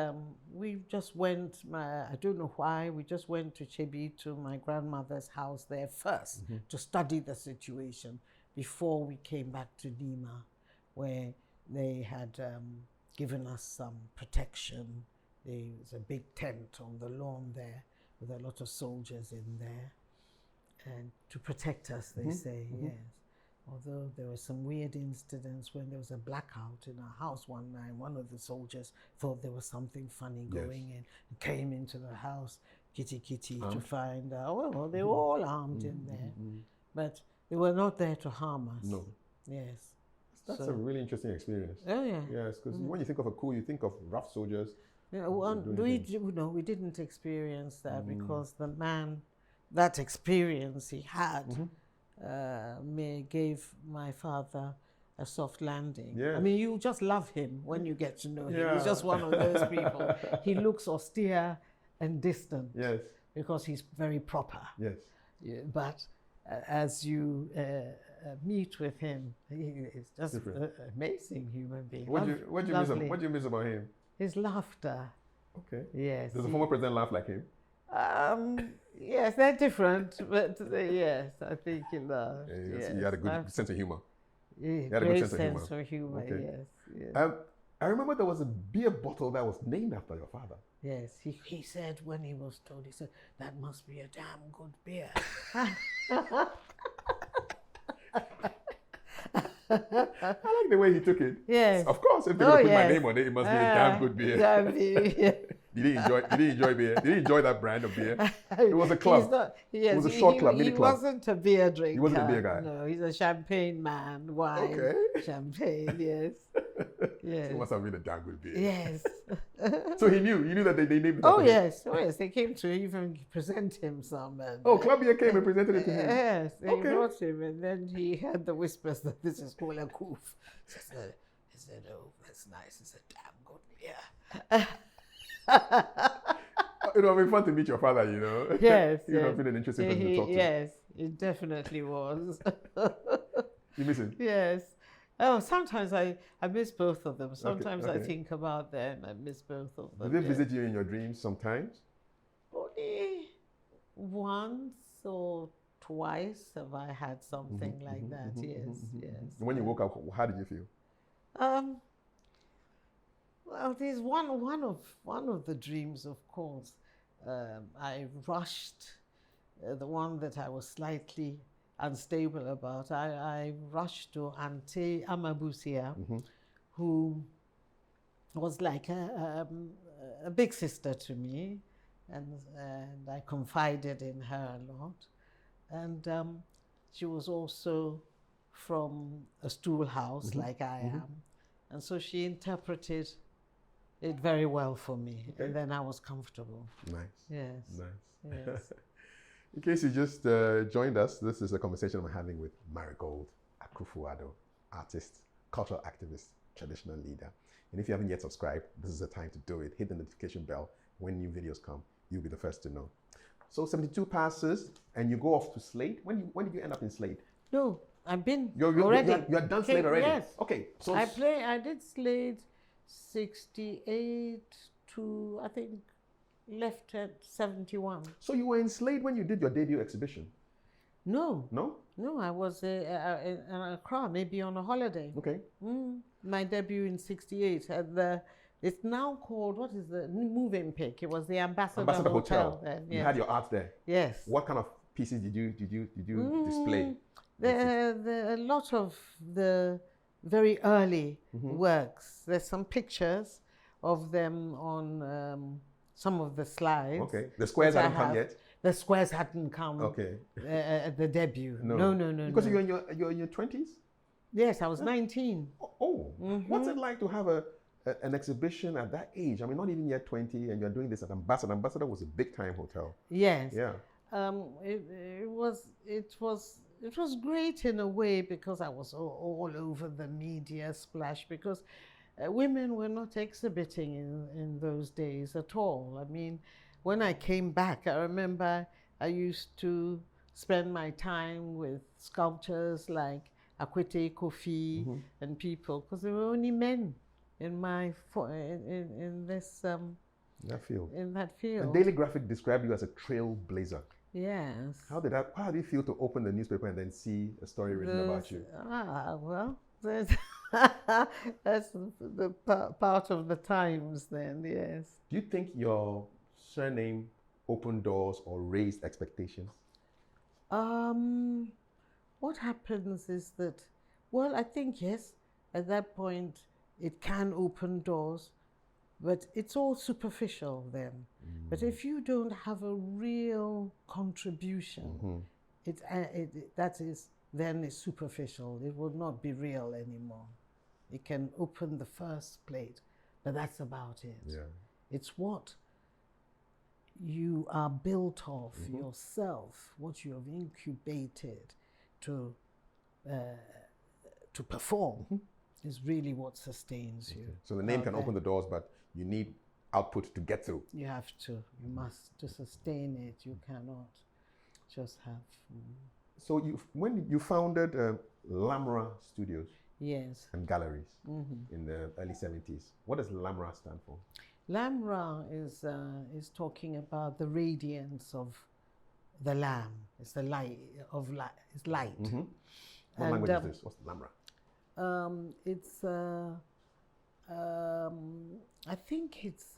we just went. I don't know why. We just went to Chebi, to my grandmother's house there first to study the situation before we came back to Nima, where they had given us some protection. There was a big tent on the lawn there with a lot of soldiers in there, and to protect us, they say, yes. Although there were some weird incidents when there was a blackout in our house one night. One of the soldiers thought there was something funny going in and came into the house, kitty, to find out. Well, they were all armed in there, but they were not there to harm us. No. Yes. That's a really interesting experience. Oh, yeah. Yes, because when you think of a coup, you think of rough soldiers. Yeah, we didn't experience that because the man, that experience he had, gave my father a soft landing. Yes. I mean, you just love him when you get to know him. He's just one of those people. He looks austere and distant. Yes. Because he's very proper. Yes. Yeah, but as you meet with him, he is just an amazing human being. What do you miss about him? His laughter. Okay. Yes. Does the former president laugh like him? Yes, they're different, but yes, I think he laughs. Yes. He had a good sense of humor. Yeah, he had a good sense of humor. Okay. Yes. I remember there was a beer bottle that was named after your father. Yes, he said when he was told, he said, that must be a damn good beer. I like the way he took it. Yes. Of course, if they're going to put my name on it, it must be a damn good beer. Damn beer. Did he enjoy beer? Did he enjoy that brand of beer? It was a club. It was a short club, mini club. He wasn't a beer drinker. He wasn't a beer guy. No, he's a champagne man, wine, champagne, yes. Yes. So it must have been a damn good beer. Yes. So he knew that they named it. Oh yes, they came to even present him some. And, Club beer came and presented it to him. Yes, they brought him, and then he had the whispers that this is called a coup. He said, oh, that's nice. It's a damn good beer. It would have been fun to meet your father, you know. Yes. He would have been an interesting person to talk to. Yes, it definitely was. You miss him? Yes. Oh, sometimes I miss both of them. Sometimes I think about them. I miss both of them. Do they visit you in your dreams sometimes? Only once or twice have I had something like that. Yes. When you woke up, how did you feel? Well, there's one of the dreams, of course. I rushed the one that I was slightly unstable about. I rushed to Auntie Amabusia, who was like a big sister to me, and I confided in her a lot. And she was also from a stool house like I am, and so she interpreted it very well for me, and then I was comfortable. Nice. Yes. Nice. Yes. In case you just joined us, this is a conversation I'm having with Marigold Akufo-Addo, artist, cultural activist, traditional leader. And if you haven't yet subscribed, this is the time to do it. Hit the notification bell. When new videos come, you'll be the first to know. So 72 passes, and you go off to Slade. When did you end up in Slade? No, I've been already. You're done Slade already? Yes. Okay. So I did Slade 68 to, I think, left at 71. So you were in Slade when you did your debut exhibition? No. No? No, I was in Accra, maybe on a holiday. Okay. My debut in 68 at the, it's now called, what is the moving pick? It was the Ambassador Hotel. Yes. You had your art there? Yes. What kind of pieces did you display? There are a lot of the very early works. There's some pictures of them on some of the slides. Okay. The squares hadn't come yet? The squares hadn't come. Okay. At the debut. No. Because no. you're in your 20s? Yes, I was 19. Oh. What's it like to have an exhibition at that age? I mean, not even yet 20, and you're doing this at Ambassador. Ambassador was a big time hotel. Yes. Yeah. It was great in a way because I was all over the media splash, because women were not exhibiting in those days at all. I mean, when I came back, I remember I used to spend my time with sculptors like Akwete Kofi and people, because there were only men in that field. And Daily Graphic described you as a trailblazer. Yes. How did you feel to open the newspaper and then see a story written about you? Well, that's the part of the times then, yes. Do you think your surname opened doors or raised expectations? What happens is that, well, I think yes, at that point it can open doors, but it's all superficial then. But if you don't have a real contribution, then it's superficial. It will not be real anymore. It can open the first plate, but that's about it. Yeah. It's what you are built of yourself, what you have incubated to perform is really what sustains you. So the name can open the doors, but you need output to get through. You have to. You must to sustain it. You cannot just have. So when you founded Lamra Studios, yes, and galleries in the early 70s, what does Lamra stand for? Lamra is talking about the radiance of the Lamb. It's the light of light. It's light. What language is this? What's Lamra? I think it's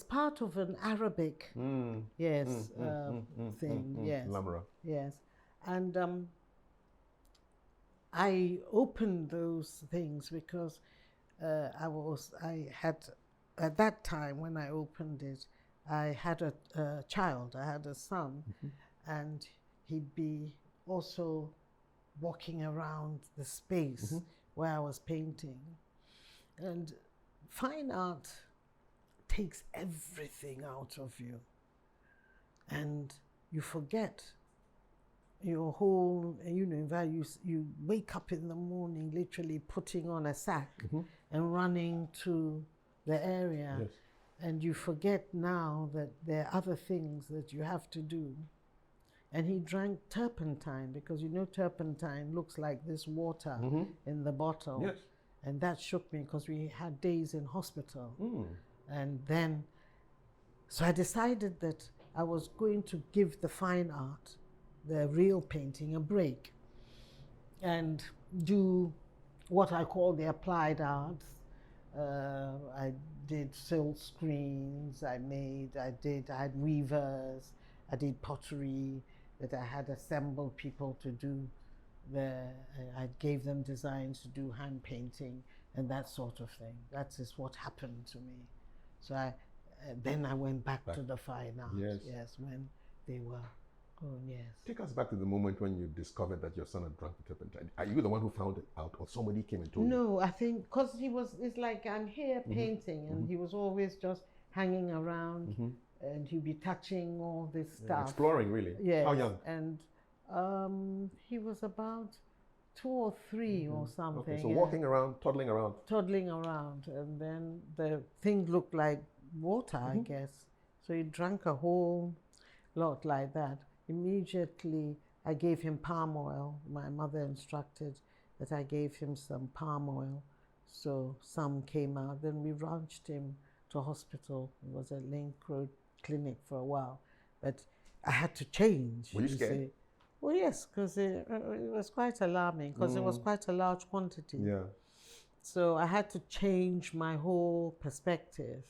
part of an Arabic, thing. Yes, Lamra. Yes, and I opened those things because I had at that time when I opened it, I had a child. I had a son, and he'd be also walking around the space where I was painting. And fine art takes everything out of you, and you forget your whole, you wake up in the morning literally putting on a sack and running to the area. Yes. And you forget now that there are other things that you have to do. And he drank turpentine, because turpentine looks like this water in the bottle. Yes. And that shook me, because we had days in hospital. And then, so I decided that I was going to give the fine art, the real painting, a break and do what I call the applied arts. I did silk screens, I had weavers, I did pottery, that I had assembled people to do I gave them designs to do hand painting and that sort of thing. That is what happened to me. So then I went back to the fine arts. Yes, when they were grown, yes. Take us back to the moment when you discovered that your son had drunk the turpentine. Are you the one who found it out, or somebody came and told you? No, I think because it's like I'm here painting, and he was always just hanging around, and he'd be touching all this stuff. Exploring, really? Yes. How young? And he was about 2 or 3 or something. Okay, so walking around, toddling around. Toddling around, and then the thing looked like water, I guess. So he drank a whole lot like that. Immediately, I gave him palm oil. My mother instructed that I gave him some palm oil. So some came out. Then we rushed him to hospital. It was a Link Road clinic for a while. But I had to change. Were you scared? Well, yes, because it was quite alarming, because it was quite a large quantity. Yeah. So I had to change my whole perspective.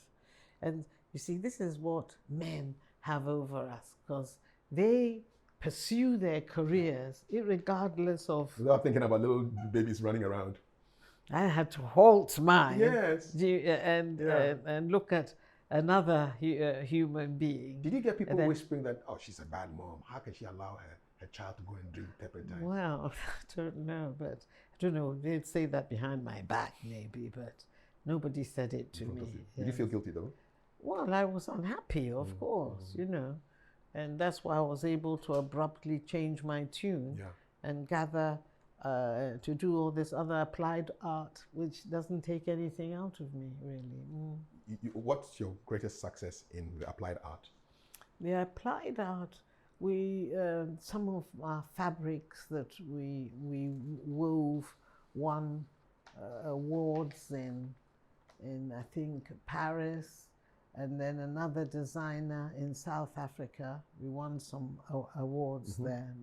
And you see, this is what men have over us, because they pursue their careers irregardless of... Without thinking about little babies running around. I had to halt mine. Yes. And look at another human being. Did you get people whispering that, oh, she's a bad mom, how can she allow her child to go and drink turpentine? Well, I don't know, but I don't know. They'd say that behind my back, maybe, but nobody said it to me. Did you feel guilty, though? Well, I was unhappy, of course, you know. And that's why I was able to abruptly change my tune and gather to do all this other applied art, which doesn't take anything out of me, really. What's your greatest success in the applied art? The applied art, some of our fabrics that we wove won awards in I think Paris, and then another designer in South Africa. We won some awards there.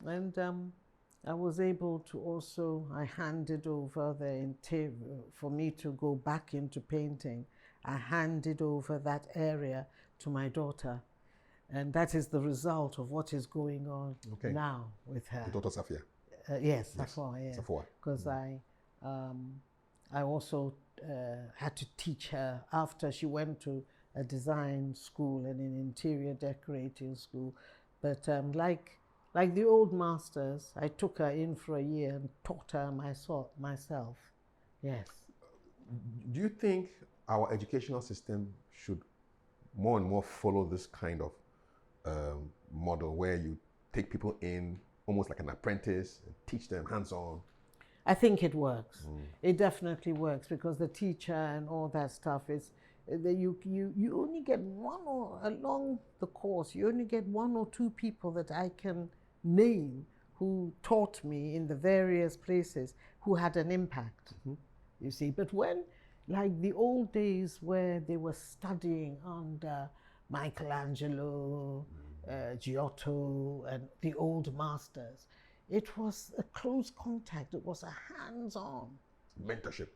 And I was able to also, I handed over the interior, for me to go back into painting, I handed over that area to my daughter. And that is the result of what is going on now with her. Your daughter Safia? Yes, Safia, yes. Safia. Because I also had to teach her after she went to a design school and an interior decorating school. But like the old masters, I took her in for a year and taught her myself. Yes. Do you think our educational system should more and more follow this kind of model where you take people in almost like an apprentice and teach them hands-on? I think it works. It definitely works, because the teacher and all that stuff is you only get along the course, you only get 1 or 2 people that I can name who taught me in the various places who had an impact, you see. But when, like the old days where they were studying under Michelangelo, Giotto, and the old masters, it was a close contact. It was a hands-on. Mentorship.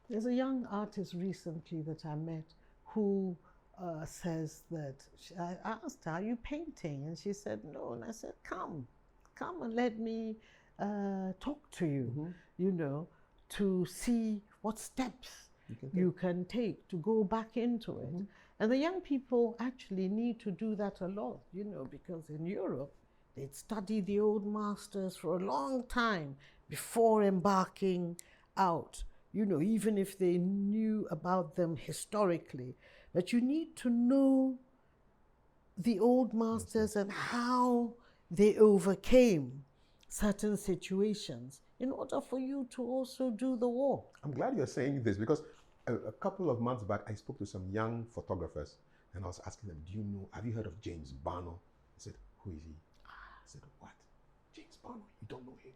There's a young artist recently that I met who says that, I asked her, are you painting? And she said, no. And I said, come and let me talk to you, you know, to see what steps you can take to go back into it. And the young people actually need to do that a lot, you know, because in Europe, they'd study the old masters for a long time before embarking out, you know, even if they knew about them historically. But you need to know the old masters and how they overcame certain situations in order for you to also do the work. I'm glad you're saying this, because a couple of months back, I spoke to some young photographers and I was asking them, have you heard of James Barno? I said, who is he? I said, what? James Barno? You don't know him?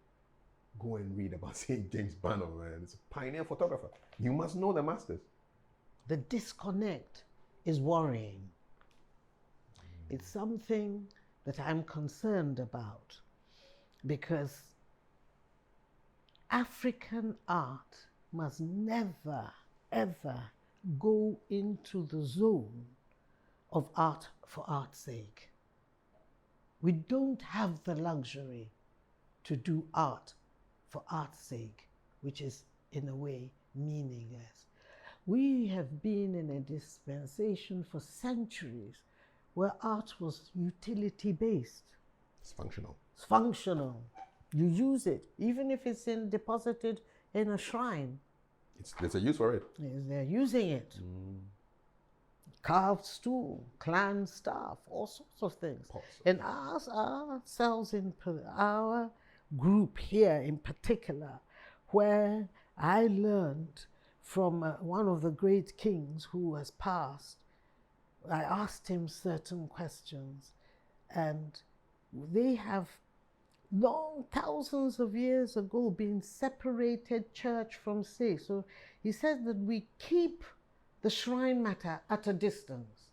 Go and read about James Barno, man. It's a pioneer photographer. You must know the masters. The disconnect is worrying. It's something that I'm concerned about, because African art must never, ever go into the zone of art for art's sake. We don't have the luxury to do art for art's sake, which is in a way meaningless. We have been in a dispensation for centuries where art was utility-based. It's functional. It's functional. You use it, even if it's deposited in a shrine. There's a use for it. They're using it. Carved stool, clan staff, all sorts of things. And ourselves, our group here in particular, where I learned from one of the great kings who has passed, I asked him certain questions, and they have long, thousands of years ago, been separated church from state. So he said that we keep the shrine matter at a distance.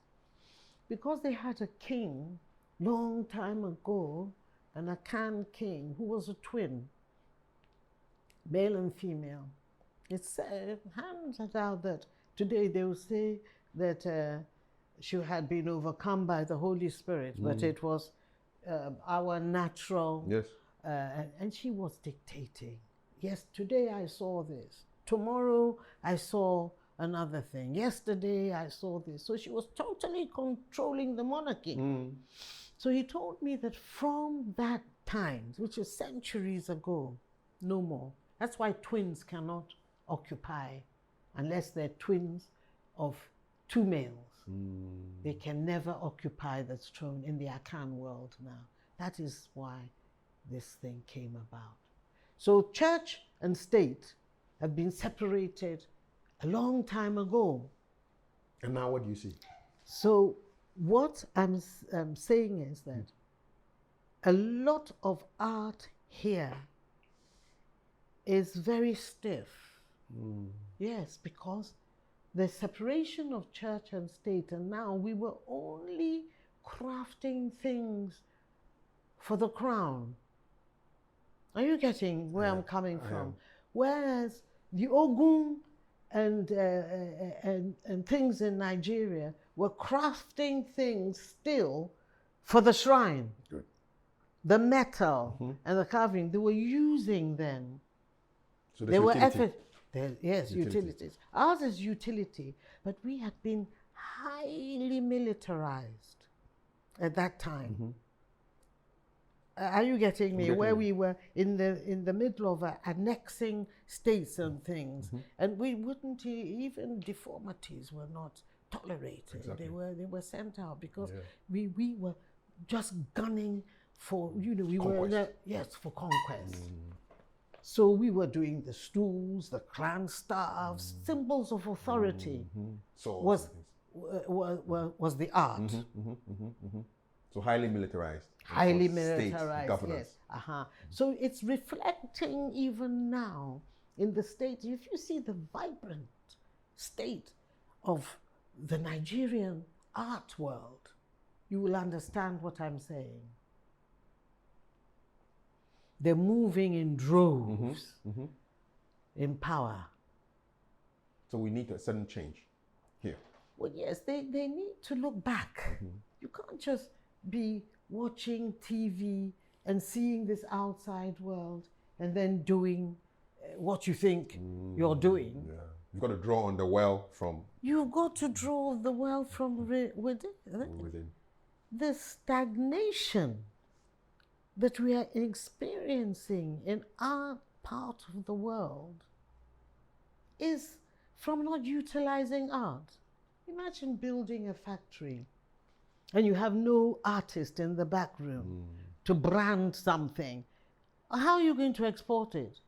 Because they had a king long time ago, an Akan king, who was a twin, male and female. It's hands out that today they will say that she had been overcome by the Holy Spirit, but it was our natural, yes. And she was dictating. Yes, today I saw this. Tomorrow I saw another thing. Yesterday I saw this. So she was totally controlling the monarchy. So he told me that from that time, which is centuries ago, no more. That's why twins cannot occupy unless they're twins of two males. They can never occupy the throne in the Akan world now. That is why this thing came about. So church and state have been separated a long time ago. And now what do you see? So what I'm saying is that a lot of art here is very stiff. Yes, because the separation of church and state, and now we were only crafting things for the crown. Are you getting where I'm coming from? Whereas the Ogun and things in Nigeria were crafting things still for the shrine. Good. The metal and the carving, they were using them. So they were utility. Yes, utilities. Ours is utility, but we had been highly militarized at that time. Are you getting me? Where we were in the middle of annexing states and things, and we wouldn't even deformities were not tolerated. Exactly. They were sent out because we were just gunning for we conquest. were for conquest. So we were doing the stools, the clan staffs, symbols of authority. Was the art. So highly militarized. Highly state militarized, governance. yes. So it's reflecting even now in the state. If you see the vibrant state of the Nigerian art world, you will understand what I'm saying. They're moving in droves in power. So we need a sudden change here. Well, yes, they need to look back. You can't just be watching TV and seeing this outside world and then doing what you think you're doing. Yeah. You've got to draw on the well from You've got to draw the well from within. The stagnation that we are experiencing in our part of the world is from not utilizing art. Imagine building a factory and you have no artist in the back room to brand something. How are you going to export it?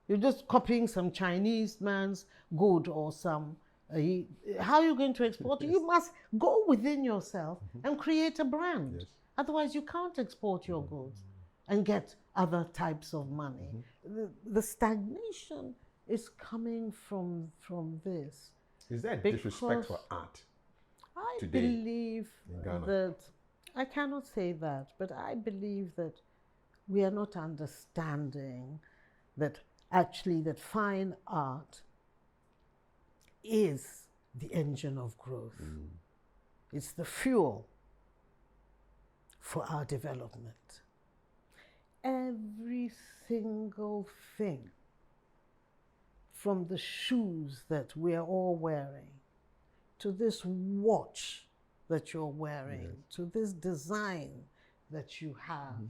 You're just copying some Chinese man's good or some... how are you going to export it? You must go within yourself and create a brand. Yes. Otherwise, you can't export your goods and get other types of money. The stagnation is coming from this. Is there disrespect for art? I today believe in Ghana? that, I cannot say that, but I believe that we are not understanding that actually that fine art is the engine of growth. It's the fuel for our development. Every single thing, from the shoes that we are all wearing, to this watch that you're wearing, to this design that you have,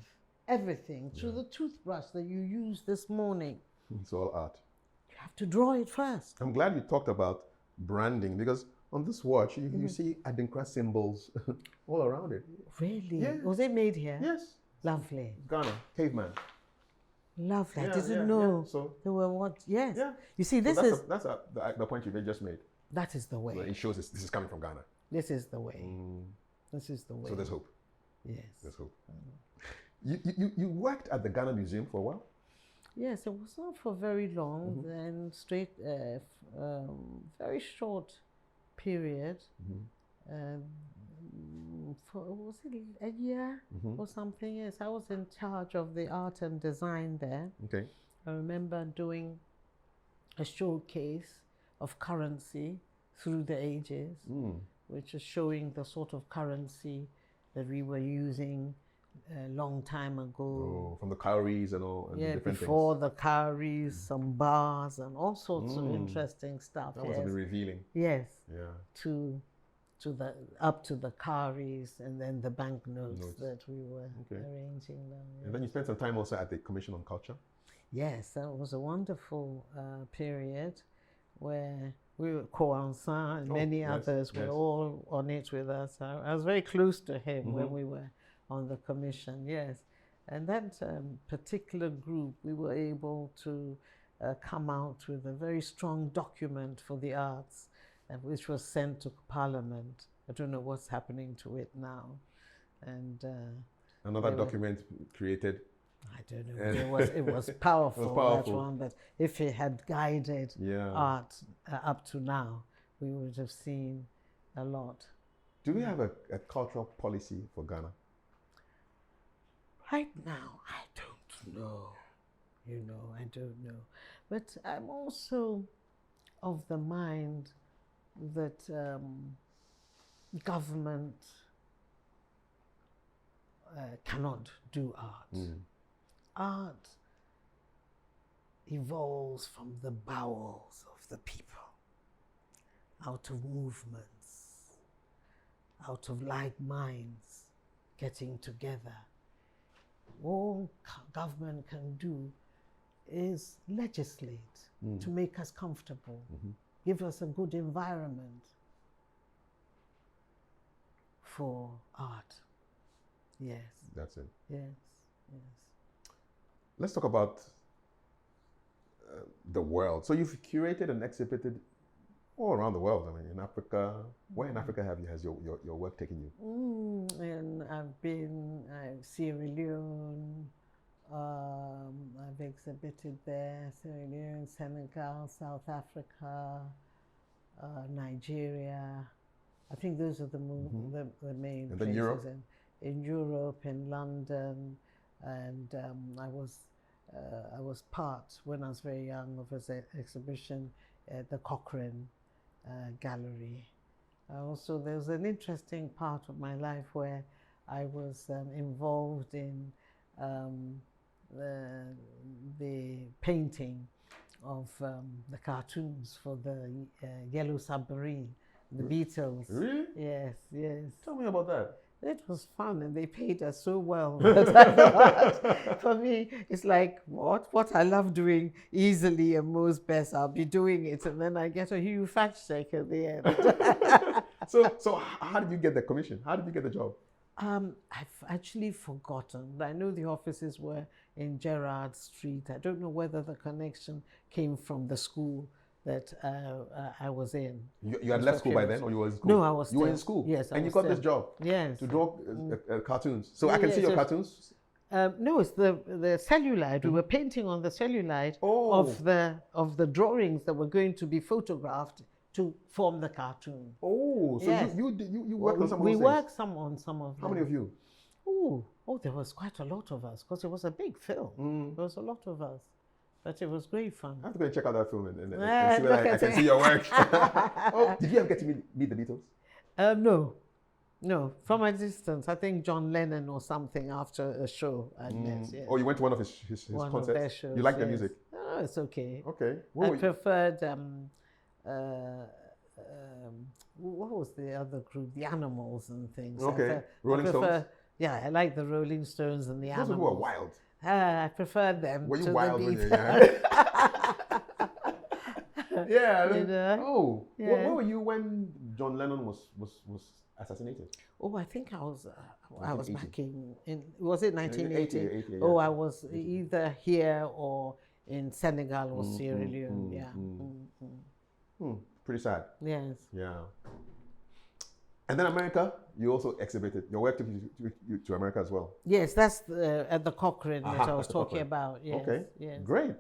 everything, to the toothbrush that you used this morning. It's all art. You have to draw it first. I'm glad you talked about branding, because on this watch, you see Adinkra symbols all around it. Really? Yes. Was it made here? Yes. Lovely. Ghana, caveman. Lovely. Yeah, I didn't yeah, know. yeah. So, there were what? Yes. yeah. You see, this So is that's the point you just made. that is the way. So it shows this is coming from Ghana. This is the way. This is the way. So there's hope. Yes. There's hope. You worked at the Ghana Museum for a while? Yes, it was not for very long. Then very short period. Was it a year or something? Yes, I was in charge of the art and design there. Okay. I remember doing a showcase of currency through the ages, which is showing the sort of currency that we were using a long time ago. Oh, from the cowries and all, and different before things. the cowries, some bars and all sorts of interesting stuff. That was a bit revealing. Yes. Yeah. Up to the cowries and then the banknotes that we were arranging now. And then you spent some time also at the Commission on Culture. Yes, that was a wonderful period where we were Koansa and many others were all on it with us. I was very close to him when we were on the commission, yes. And that particular group, we were able to come out with a very strong document for the arts, which was sent to Parliament. I don't know what's happening to it now. And another document created. I don't know. It was powerful. It was powerful. That one. But if it had guided art up to now, we would have seen a lot. Do we have a cultural policy for Ghana? Right now, I don't know. I don't know. But I'm also of the mind that government cannot do art. Art evolves from the bowels of the people, out of movements, out of like minds getting together. All government can do is legislate to make us comfortable, give us a good environment for art. Yes. That's it. Yes, yes. Let's talk about the world. So you've curated and exhibited all around the world. I mean, in Africa. Where in Africa has your work taken you? And I've been Sierra Leone. I've exhibited there. Sierra Leone, Senegal, South Africa, Nigeria. I think those are the main and places. Europe? In Europe, in London, and I was part when I was very young of an exhibition at the Cochrane Gallery. Also, there was an interesting part of my life where I was involved in the painting of the cartoons for the Yellow Submarine, the Beatles. Really? Yes, yes. Tell me about that. It was fun, and they paid us so well that I thought, for me, it's like, what I love doing easily and most best, I'll be doing it, and then I get a huge fact check at the end. So how did you get the commission? How did you get the job? I've actually forgotten. I know the offices were in Gerrard Street. I don't know whether the connection came from the school that I was in. You had left school by then, or you were in school? No, I was You were in school? Yes, and you got this job? Yes. To draw cartoons. So I can see your cartoons? No, it's the cellulite. We were painting on the cellulite of the drawings that were going to be photographed to form the cartoon. Oh, so yes. you worked on some of those We things? worked on some of them. How many of you? Oh, there was quite a lot of us, because it was a big film. There was a lot of us. But it was great fun. I have to go and check out that film and see whether I can see your work. Did you ever get to meet the Beatles? No. No, from a distance. I think John Lennon or something after a show I met. Yes. Oh, you went to one of his One concerts? of their shows. You like yes. their music? Oh, it's okay. Okay. I preferred what was the other group? The Animals and things. Okay. Rolling Stones? Yeah, I like the Rolling Stones and the Animals. Those who are wild. I preferred them. Were you to wild the when you Beatles. Yeah. You know? Oh. Yeah. Where were you when John Lennon was assassinated? Oh, I think I was back in was 80, it 1980? yeah. Oh, I was either here or in Senegal or Sierra Leone. Pretty sad. Yes. Yeah. And then America, you also exhibited. Your work took you to America as well. Yes, that's at the Cochrane that I was talking Cochrane. about. Yes. Okay. Yes. Great.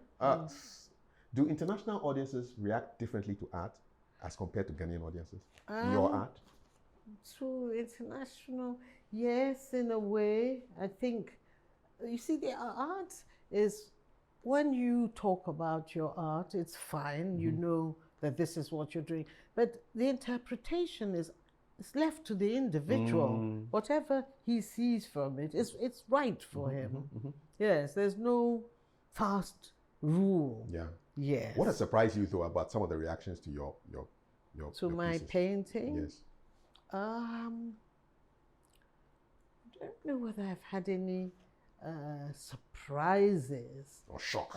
Do international audiences react differently to art as compared to Ghanaian audiences? Your art? To international, yes, in a way. I think, you see, the art is, when you talk about your art, it's fine. You know that this is what you're doing. But the interpretation is left to the individual. Whatever he sees from it, it's right for him. Yes, there's no fast rule. Yeah. Yes. What has surprised you though about some of the reactions to your to my pieces? painting? Yes. I don't know whether I've had any surprises Or shock.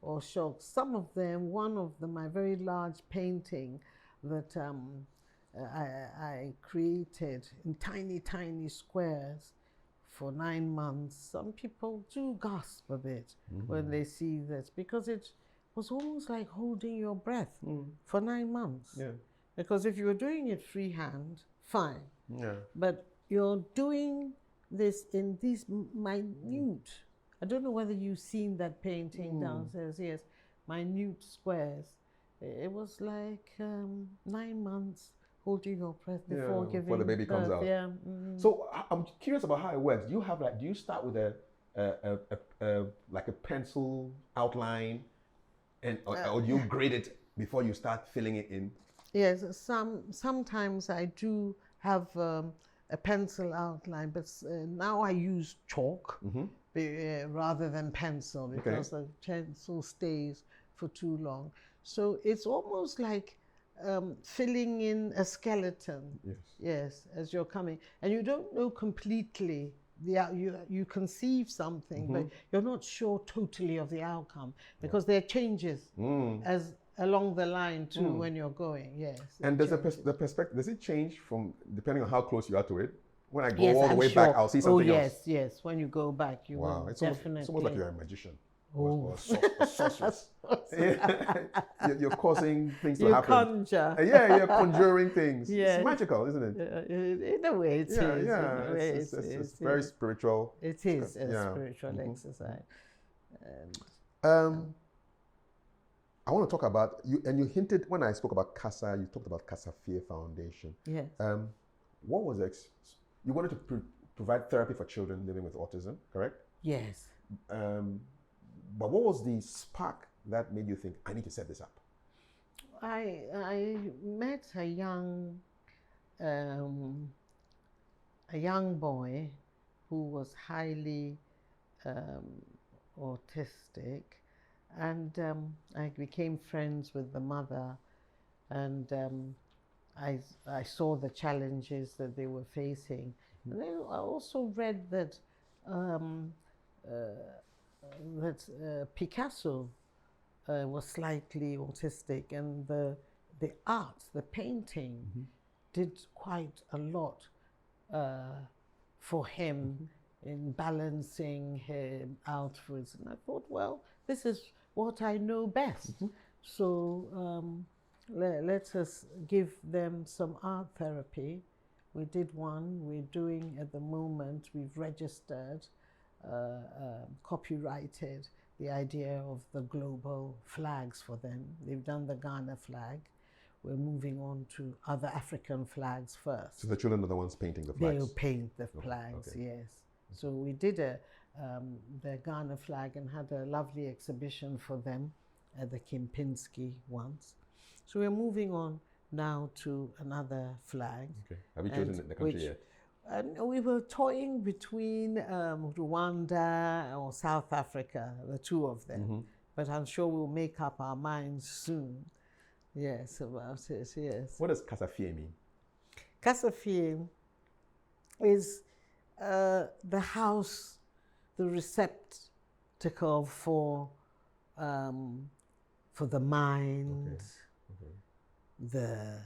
Or shocks. Some of them, one of them, my very large painting that I created in tiny squares for 9 months. Some people do gasp a bit when they see this, because it was almost like holding your breath for 9 months. Yeah. Because if you were doing it freehand, fine. Yeah. But you're doing this in these minute, I don't know whether you've seen that painting downstairs, yes, minute squares. It was like 9 months holding your breath before giving before the baby comes birth. out. Yeah. So I'm curious about how it works. Do you start with like a pencil outline, and or do you grade it before you start filling it in? Yes, sometimes I do have a pencil outline, but now I use chalk rather than pencil, because the pencil stays for too long. So it's almost like filling in a skeleton. Yes, as you're coming, and you don't know completely you conceive something, but you're not sure totally of the outcome, because there are changes as along the line too when you're going. Yes. And does the perspective, does it change from depending on how close you are to it? When I go yes, all the way back, I'll see something else. Yes. When you go back, you will definitely. It's almost like you're a magician. Or a sorceress. You're causing things to happen. Conjure. You're conjuring things. Yes. It's magical, isn't it? In a way, it is. Yeah, it's very spiritual. It is a spiritual exercise. I want to talk about you, and you hinted when I spoke about Kasa. You talked about Casapen Foundation. Yes. What was you wanted to provide therapy for children living with autism, correct? Yes. But what was the spark that made you think, I need to set this up? I met a young boy who was highly autistic, and I became friends with the mother, and I saw the challenges that they were facing. And then I also read that Picasso was slightly autistic, and the art, the painting, did quite a lot for him in balancing him out for it. And I thought, well, this is what I know best. So let us give them some art therapy. We did one. We're doing at the moment, we've registered, copyrighted the idea of the global flags for them. They've done the Ghana flag. We're moving on to other African flags first. So the children are the ones painting the flags? They'll paint the flags, yes. So we did the Ghana flag and had a lovely exhibition for them at the Kempinski once. So we're moving on now to another flag. Okay. Have you chosen the country yet? We were toying between Rwanda or South Africa, the two of them. But I'm sure we'll make up our minds soon. Yes, about it, yes. What does Casapen mean? Casapen is the house, the receptacle for the mind, the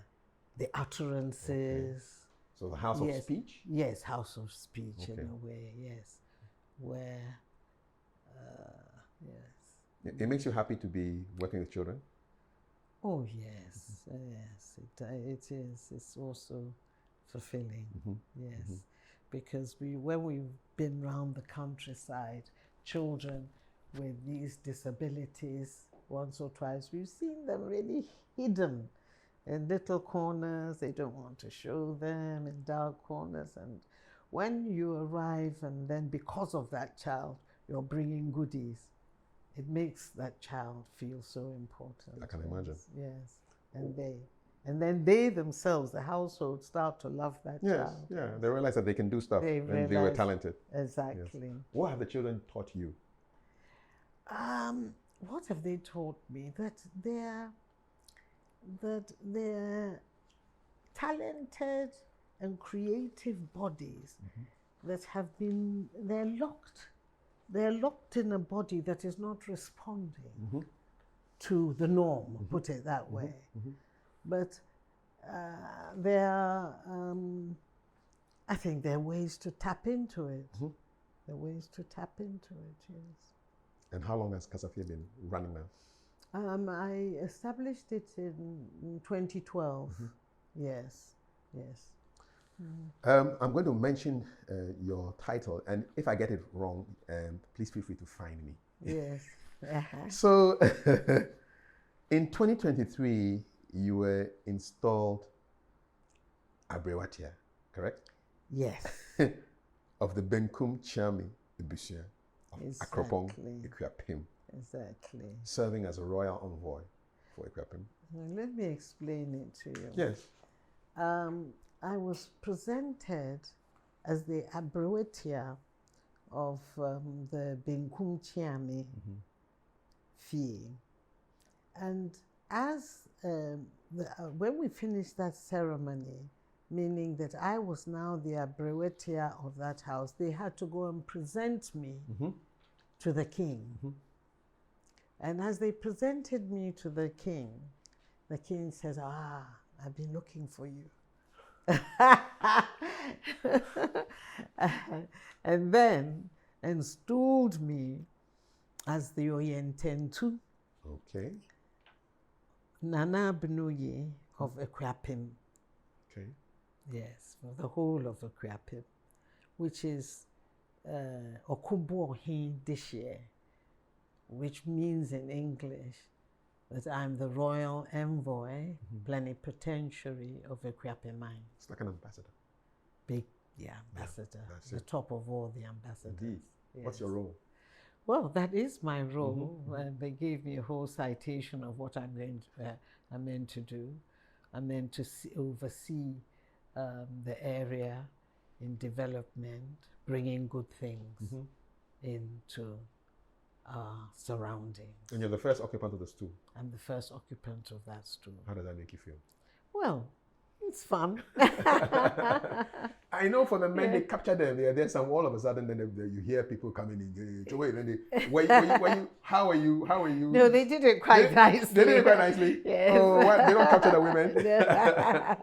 utterances. So the house of speech? Yes, house of speech in a way, yes. Where, yes. It makes you happy to be working with children? Oh, yes, yes, it is. It's also fulfilling, yes. Because when we've been around the countryside, children with these disabilities, once or twice, we've seen them really hidden in little corners. They don't want to show them in dark corners. And when you arrive and then because of that child, you're bringing goodies, it makes that child feel so important. I can imagine. Yes. And then they themselves, the household, start to love that child. Yeah, they realize that they can do stuff and they were talented. Exactly. Yes. What have the children taught you? What have they taught me? That they're talented and creative bodies that they're locked in a body that is not responding to the norm, put it that way. But I think there are ways to tap into it. There are ways to tap into it, yes. And how long has Casapen been running now? I established it in 2012. Yes, yes. I'm going to mention your title, and if I get it wrong, please feel free to fine me. Yes. So, in 2023, you were installed Abrewatia, correct? Yes. Of the Benkum Chami Ebusia of Akropong Equiapim. Exactly. Serving as a royal envoy for Equiapim. Let me explain it to you. Yes. I was presented as the Abrewatia of the Benkum Chami Fee. And as when we finished that ceremony, meaning that I was now the Abrewatia of that house, they had to go and present me to the king. And as they presented me to the king said, I've been looking for you. And then installed me as the Oyententu. Okay. Nana Addo of Equiapim. Okay. Yes, for the whole of Equiapim, which is Okubo-Ohin Dishie, which means in English that I'm the royal envoy, plenipotentiary of Equiapim mine. It's like an ambassador. Big, ambassador. That's the it. top of all the ambassadors. Indeed. Yes. What's your role? Well, that is my role. They gave me a whole citation of what I'm meant to do. I'm meant to oversee the area in development, bringing good things into our surroundings. And you're the first occupant of the stool. I'm the first occupant of that stool. How does that make you feel? Well, it's fun. I know for the men, they capture them. There's some, all of a sudden, then you hear people coming in. Wait, how are you? No, they did it quite nicely. They did it quite nicely? Yes. Oh, what? They don't capture the women?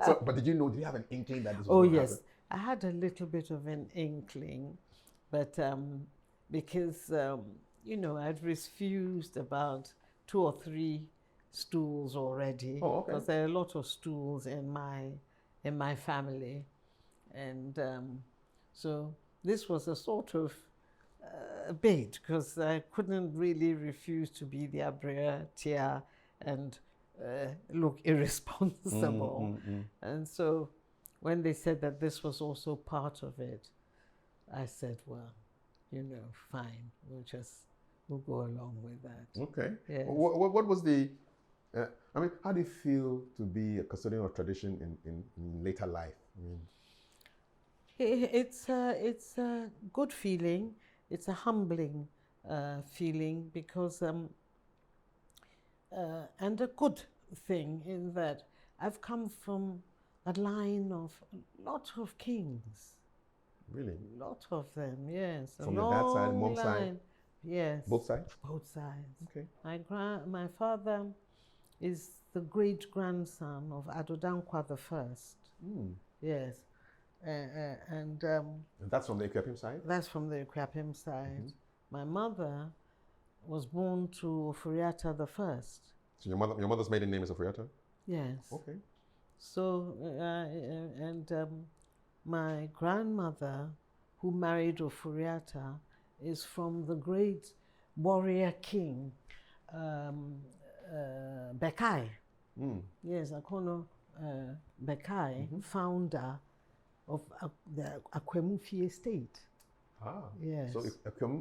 So, but did you have an inkling that this was going to happen? I had a little bit of an inkling, but because, I'd refused about 2 or 3 stools already. Oh, okay. Because there are a lot of stools in my family. And so this was a sort of bait, because I couldn't really refuse to be the Abrewatia and look irresponsible. And so when they said that this was also part of it, I said, well, fine, we'll go along with that. Okay. Yes. What was the... I mean, how do you feel to be a custodian of tradition in later life? I mean, It's a good feeling. It's a humbling feeling because, and a good thing in that I've come from a line of a lot of kings. really? A lot of them, yes. From your dad's side, mom's side? Yes. Both sides? Both sides. Okay. My father is the great grandson of Addo Dankwa I. Mm. Yes. And that's from the Equiapim side? that's from the Equiapim side. Mhm. My mother was born to Ofuriatta I. So your mother's maiden name is Ofuriatta? Yes. Okay. So, my grandmother, who married Ofuriatta, is from the great warrior king, Bekai. Mm. Yes, Akono Bekai, founder of the Akwemufie state. Ah. Yes. So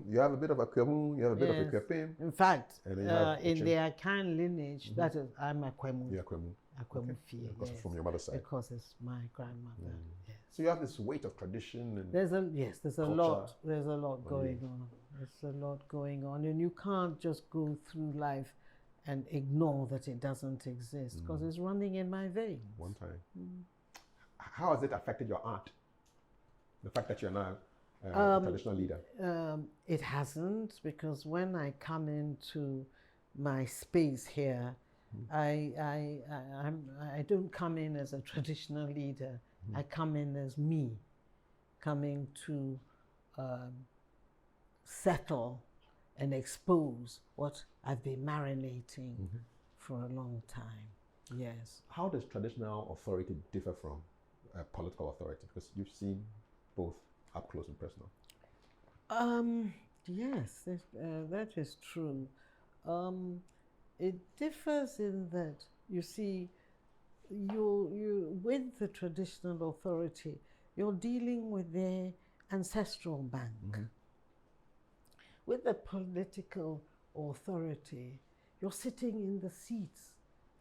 you have a bit of Akwemu, you have a bit of Equiapim. In fact, And then you have in the Akan lineage, that is, I'm Akwemu. Yeah, Akwemu. Akwemufie, Because yes. it's from your mother's side. Because it's my grandmother. Yes. So you have this weight of tradition and There's a culture. lot. There's a lot going on. There's a lot going on, and you can't just go through life and ignore that it doesn't exist because it's running in my veins. one time. How has it affected your art? The fact that you're now a traditional leader. It hasn't, because when I come into my space here, I don't come in as a traditional leader. I come in as me, coming to settle and expose what I've been marinating for a long time. Yes. How does traditional authority differ from political authority? Because you've seen both up close and personal. Yes, that is true. It differs in that, you see, you with the traditional authority, you're dealing with their ancestral bank. With the political authority, you're sitting in the seats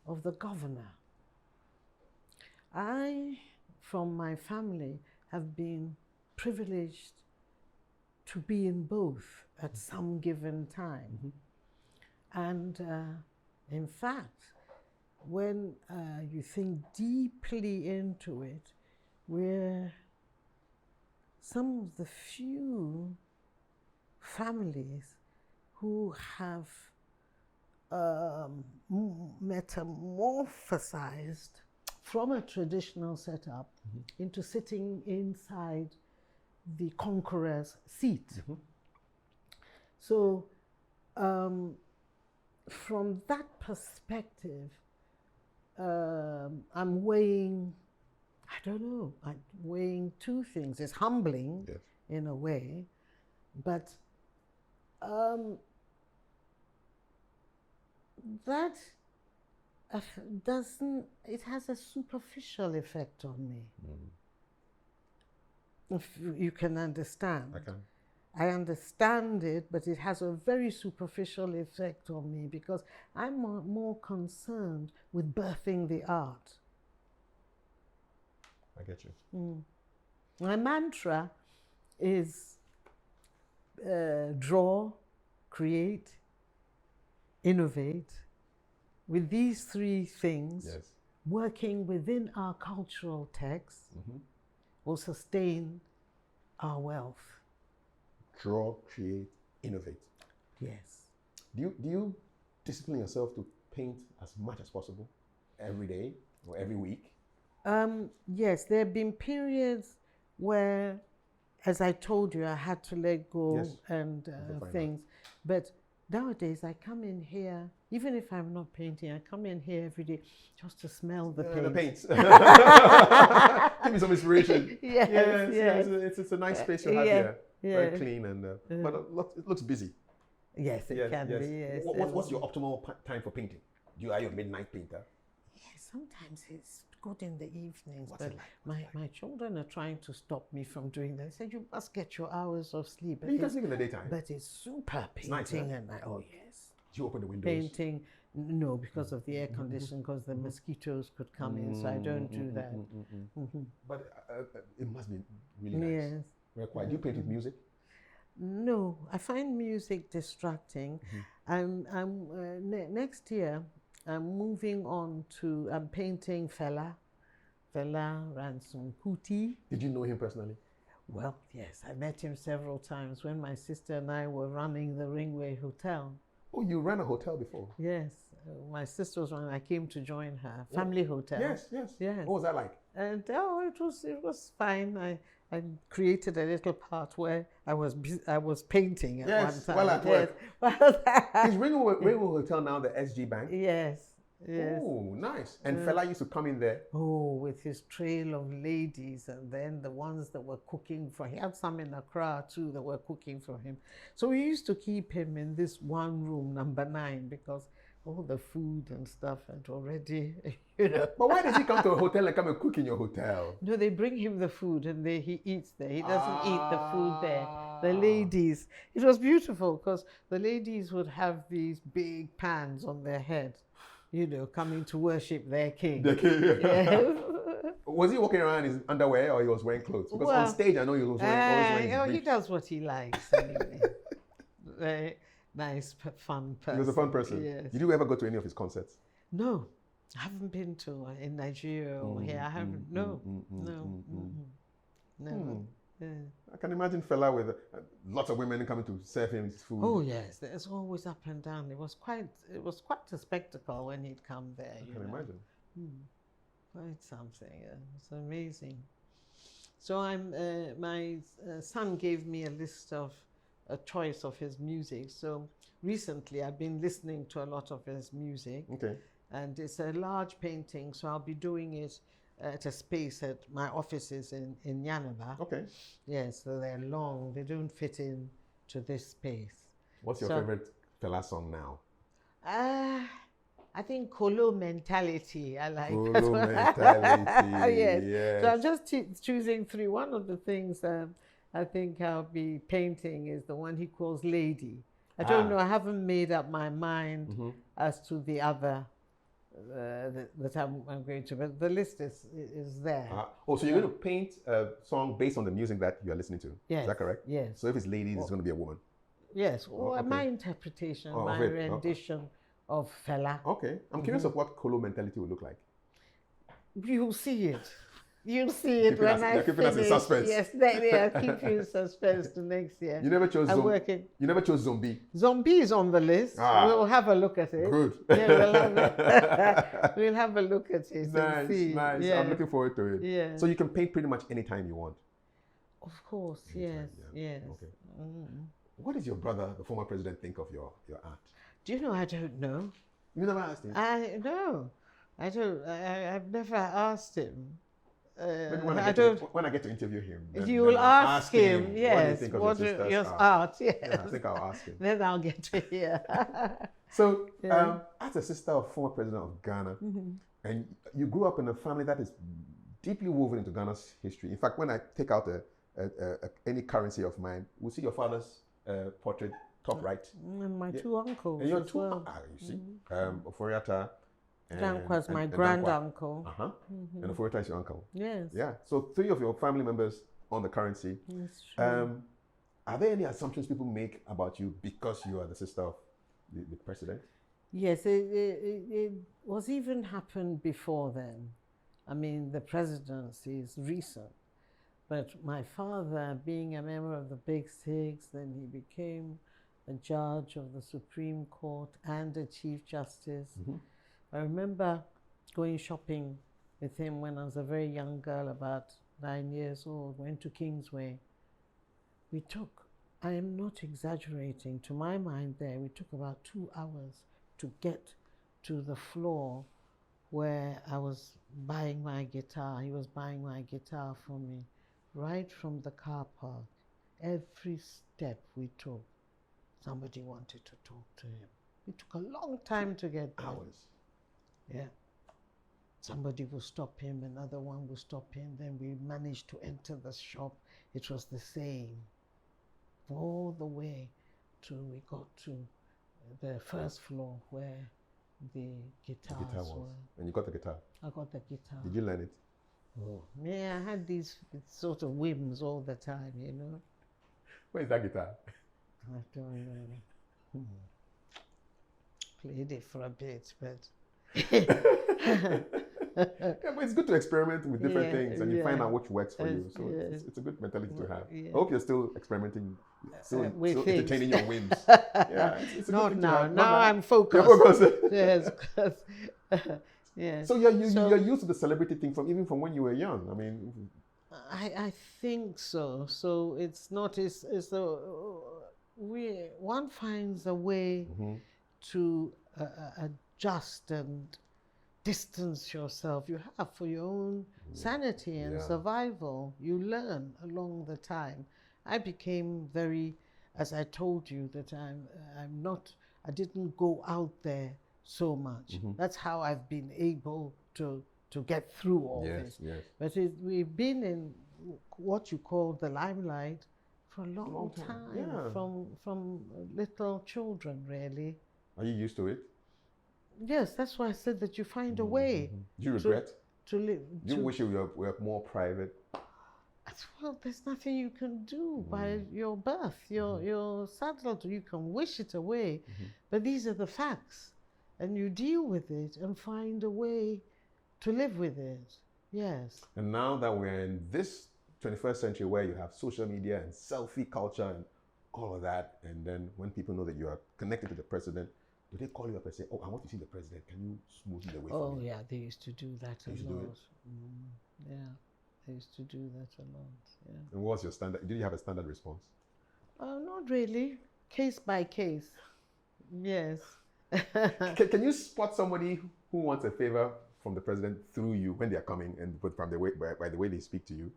of the governor. I, from my family, have been privileged to be in both at some given time. And in fact, when you think deeply into it, we're some of the few families who have metamorphosized from a traditional setup into sitting inside the conqueror's seat. So from that perspective, I'm weighing, I'm weighing two things. It's humbling in a way, but that it has a superficial effect on me. If you can understand. I can. I understand it, but it has a very superficial effect on me because I'm more concerned with birthing the art. I get you. My mantra is draw, create, innovate. With these three things, working within our cultural texts will sustain our wealth. Draw, create, innovate. Yes. Do you discipline yourself to paint as much as possible every day or every week? Yes, there have been periods where, as I told you, I had to let go and things. But nowadays, I come in here, even if I'm not painting, I come in here every day just to smell the paint. The paints. Give me some inspiration. Yes. It's a nice space you have here. Very clean and but it looks busy. Yes, it can be. Yes. What's your optimal time for painting? Are you a midnight painter? Yes, sometimes it's good in the evenings. What's it but my children are trying to stop me from doing that. They said you must get your hours of sleep. You can sleep in the daytime. But it's super painting, nice, and oh yes. You open the windows. Painting, No, because of the air conditioning, because the mosquitoes could come in, so I don't do that. But it must be really nice. Yes. Very quiet. Do you paint with music? No, I find music distracting. Next year, I'm moving on to, I'm painting Fela Kuti. Did you know him personally? Well, yes, I met him several times when my sister and I were running the Ringway Hotel. Oh, you ran a hotel before? Yes, my sister was running. I came to join her family hotel. Yes. What was that like? And it was fine. I created a little part where I was painting at one time. Well at work. Is Ringway Hotel now the SG Bank? Yes. Oh, nice. And Fela used to come in there. Oh, with his trail of ladies, and then the ones that were cooking for him. He had some in Accra too that were cooking for him. So we used to keep him in this one room, number 9, because all the food and stuff had already, But why does he come to a hotel and come and cook in your hotel? No, they bring him the food and he eats there. He doesn't eat the food there. The ladies, it was beautiful because the ladies would have these big pans on their head, coming to worship their king. The king. Yeah. Was he walking around in his underwear or he was wearing clothes? Because on stage, I know he was always wearing his he does what he likes anyway. Very nice, fun person. He was a fun person. Yes. Did you ever go to any of his concerts? No, I haven't been to in Nigeria or here. I haven't. No. Yeah. I can imagine Fela with lots of women coming to serve him his food. Oh yes, there's always up and down. It was quite a spectacle when he'd come there. I can imagine. Quite something. It's amazing. So my son gave me a list of a choice of his music. So recently I've been listening to a lot of his music. Okay. And it's a large painting, so I'll be doing it at a space at my offices in Yanaba. Okay. Yes, so they're long. They don't fit in to this space. What's your favorite Fela song now? I think Kolo Mentality. I like Kolo that Mentality. Yes. So I'm just choosing 3. One of the things I think I'll be painting is the one he calls Lady. I don't know. I haven't made up my mind as to the other that I'm going to, but the list is there. Oh, so you're going to paint a song based on the music that you are listening to? Yes. Is that correct? Yes. So if it's ladies, it's going to be a woman? Yes, or my interpretation, my rendition of Fela. Okay. I'm curious of what Kolo Mentality will look like. You'll see it. You'll see it when I finish. Keeping us in suspense. Yes, I'll keep you in suspense to next year. You never chose Zombie. You never chose Zombie. Zombie is on the list. We'll have a look at it. Good. Yeah, we'll have a look at it and see. Nice. Yeah. I'm looking forward to it. Yeah. So you can paint pretty much anytime you want. Of course. Anytime, yes. Okay. What does your brother, the former president, think of your art? Do you know? I don't know. You never asked him? No. I don't. I've never asked him. When I get to interview him, you will ask him. Yes. What do you think of your art? Yes. Yeah, I think I'll ask him. Then I'll get to hear. So, as a sister of former president of Ghana, and you grew up in a family that is deeply woven into Ghana's history. In fact, when I take out any currency of mine, we'll see your father's portrait top right. And my 2 uncles. And your 2 uncles. You see, Oforiata. Dankwa's my grand uncle. And Oforiata is your uncle. Yes. Yeah. So 3 of your family members on the currency. That's true. Are there any assumptions people make about you because you are the sister of the president? Yes, it was even happened before then. I mean, the presidency is recent. But my father, being a member of the Big Six, then he became a judge of the Supreme Court and a Chief Justice. I remember going shopping with him when I was a very young girl, about 9 years old, went to Kingsway. We took, I am not exaggerating, to my mind there, we took about 2 hours to get to the floor where I was buying my guitar. He was buying my guitar for me, right from the car park. Every step we took, somebody wanted to talk to him. It took a long time to get there. Hours. Yeah. Somebody will stop him, another one will stop him, then we managed to enter the shop. It was the same. All the way till we got to the first floor where the guitar The guitar as was. well. And you got the guitar. I got the guitar. Did you learn it? Oh, yeah, I had these sort of whims all the time, you know. Where is that guitar? I don't know. Played it for a bit, but Yeah, but it's good to experiment with different things and you find out which works for you. So it's a good mentality to have. Yeah. I hope you're still experimenting, still entertaining your whims. Yeah, it's a good not thing now. to have. Now I'm focused. You're focused. Yes, 'cause, yes. So you're used to the celebrity thing even from when you were young. I mean, I think so. So it's not it's one finds a way to adjust and distance yourself. You have for your own sanity and survival. You learn along the time. I became very, as I told you, that I didn't go out there so much. That's how I've been able to get through all this. Yes. But we've been in what you call the limelight for a long time. From little children, really. Are you used to it? Yes, that's why I said that you find a way. Do you regret? To live. Do you wish you were more private? Well, there's nothing you can do by your birth. You're saddled. You can wish it away, but these are the facts, and you deal with it and find a way to live with it. Yes. And now that we're in this 21st century where you have social media and selfie culture and all of that, and then when people know that you are connected to the president, do they call you up and say, "Oh, I want to see the president. Can you smooth it away from me?" Oh, yeah, they used to do that a lot. Yeah, they used to do that a lot. Yeah. And what was your standard? Did you have a standard response? Not really. Case by case. Yes. Can you spot somebody who wants a favor from the president through you when they are coming, and from the way by the way they speak to you?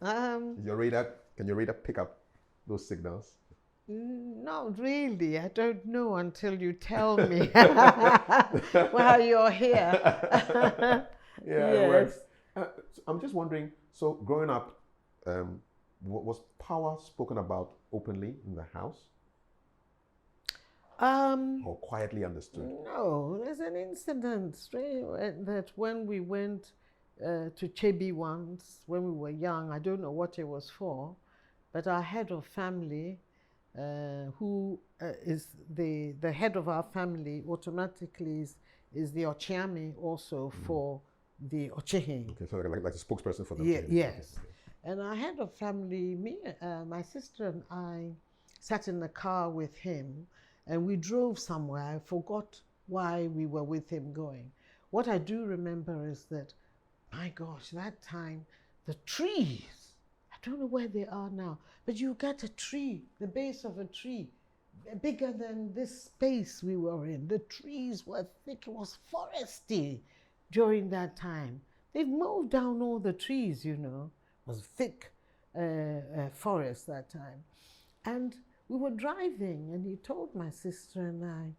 Can your radar pick up those signals? Not really. I don't know until you tell me. Well, you're here. Yeah, yes. It works. So I'm just wondering, so growing up, was power spoken about openly in the house? Or quietly understood? No, there's an incident that when we went to Chebi once, when we were young, I don't know what it was for, but our head of family, who is the head of our family, automatically is the Ochiame also for the Ochehe. Okay, so like the spokesperson for the Yes. Okay. And our head of family, my sister and I sat in the car with him and we drove somewhere. I forgot why we were with him going. What I do remember is that, my gosh, that time, the trees, I don't know where they are now, but you get a tree, the base of a tree, bigger than this space we were in. The trees were thick, it was foresty during that time. They've mowed down all the trees, you know. It was thick forest that time. And we were driving and he told my sister and I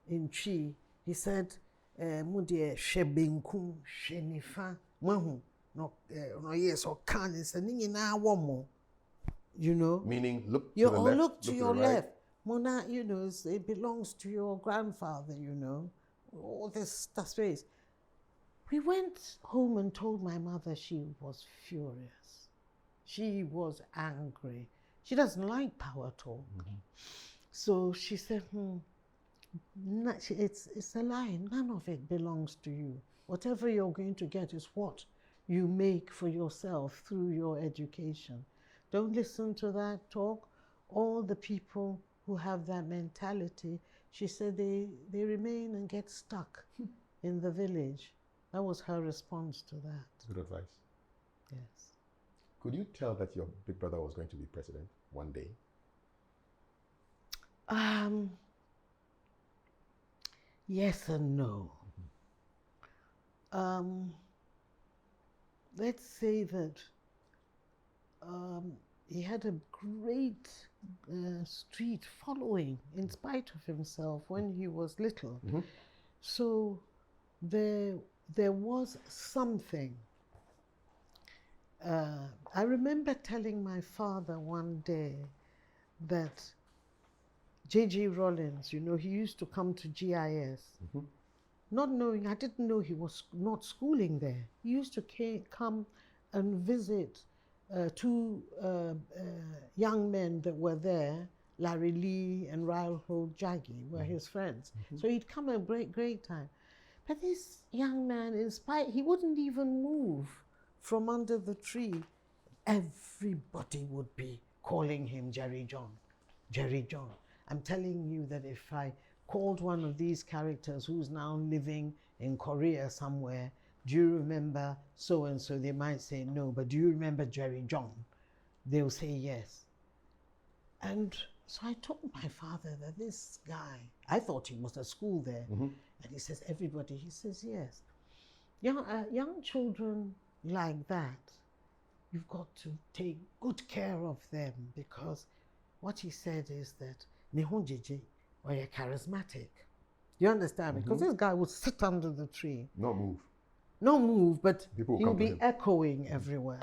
in Chi, he said, Mudie shebenkum shenifa mahu no yes or can is na womo. You know? Meaning look to you the left. Look to your the right. left. Mona, you know, it belongs to your grandfather, you know. All this space. We went home and told my mother. She was furious. She was angry. She doesn't like power talk. So she said, it's a lie. None of it belongs to you. Whatever you're going to get is what you make for yourself through your education. Don't listen to that talk. All the people who have that mentality, she said they remain and get stuck in the village. That was her response to that. Good advice. Yes. Could you tell that your big brother was going to be president one day? Yes and no. Let's say that he had a great street following in spite of himself when he was little. So there was something. I remember telling my father one day that J.G. Rollins, you know, he used to come to GIS. Not knowing, I didn't know he was not schooling there. He used to come and visit two young men that were there. Larry Lee and Rahul Jaggi were his friends. So he'd come a great time. But this young man, in spite, he wouldn't even move from under the tree. Everybody would be calling him Jerry John, Jerry John. I'm telling you that if I called one of these characters who's now living in Korea somewhere, do you remember so-and-so? They might say no, but do you remember Jerry John? They'll say yes. And so I told my father that this guy, I thought he was at school there. And he says, everybody, he says, yes. Young children like that, you've got to take good care of them, because what he said is that Nihonjiji or you're charismatic. You understand? Because this guy would sit under the tree. Not move. Not move, but People he will would be echoing everywhere.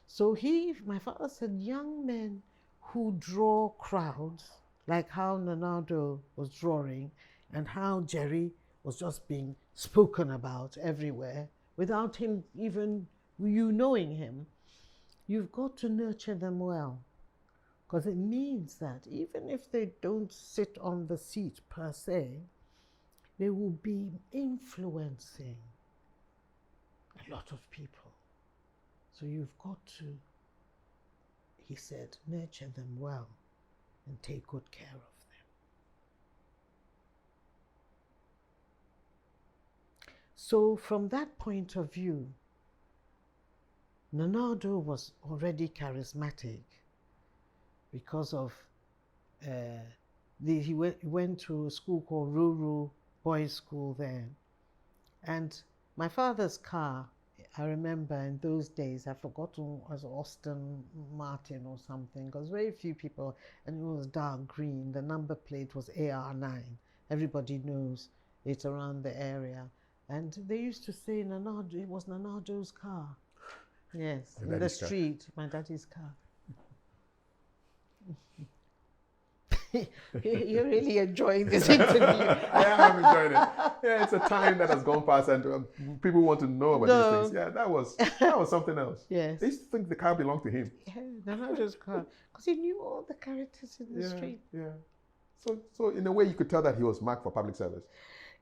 So my father said, young men who draw crowds, like how Nana Addo was drawing, and how Jerry was just being spoken about everywhere, without him even you knowing him, you've got to nurture them well. Because it means that even if they don't sit on the seat per se, they will be influencing a lot of people. So you've got to, he said, nurture them well and take good care of them. So from that point of view, Nana Addo was already charismatic because of, he went to a school called Ruru Boys School there. And my father's car, I remember in those days, I've forgotten, was Austin Martin or something, because very few people, and it was dark green. The number plate was AR9. Everybody knows it's around the area. And they used to say Nana Addo, it was Nana Addo's car. Yes, in the street, my daddy's car. You're really enjoying this interview. I am enjoying it. Yeah, it's a time that has gone past, and people want to know about these things. Yeah, that was something else. Yes. They used to think the car belonged to him. Yeah, Nana Addo's car, because he knew all the characters in the street. Yeah. So in a way, you could tell that he was marked for public service.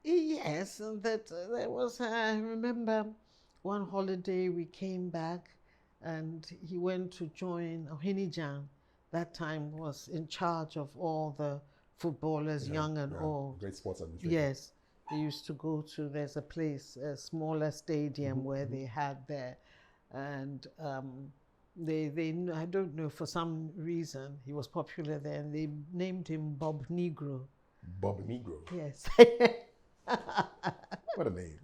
Yes, and that there was. I remember one holiday we came back, and he went to join Ohinijan. That time was in charge of all the footballers, young and old. Great sports administration. Yes, they used to go to, there's a place, a smaller stadium where they had there. And they I don't know, for some reason, he was popular there, and they named him Bob Negro. Bob Negro? Yes. What a name.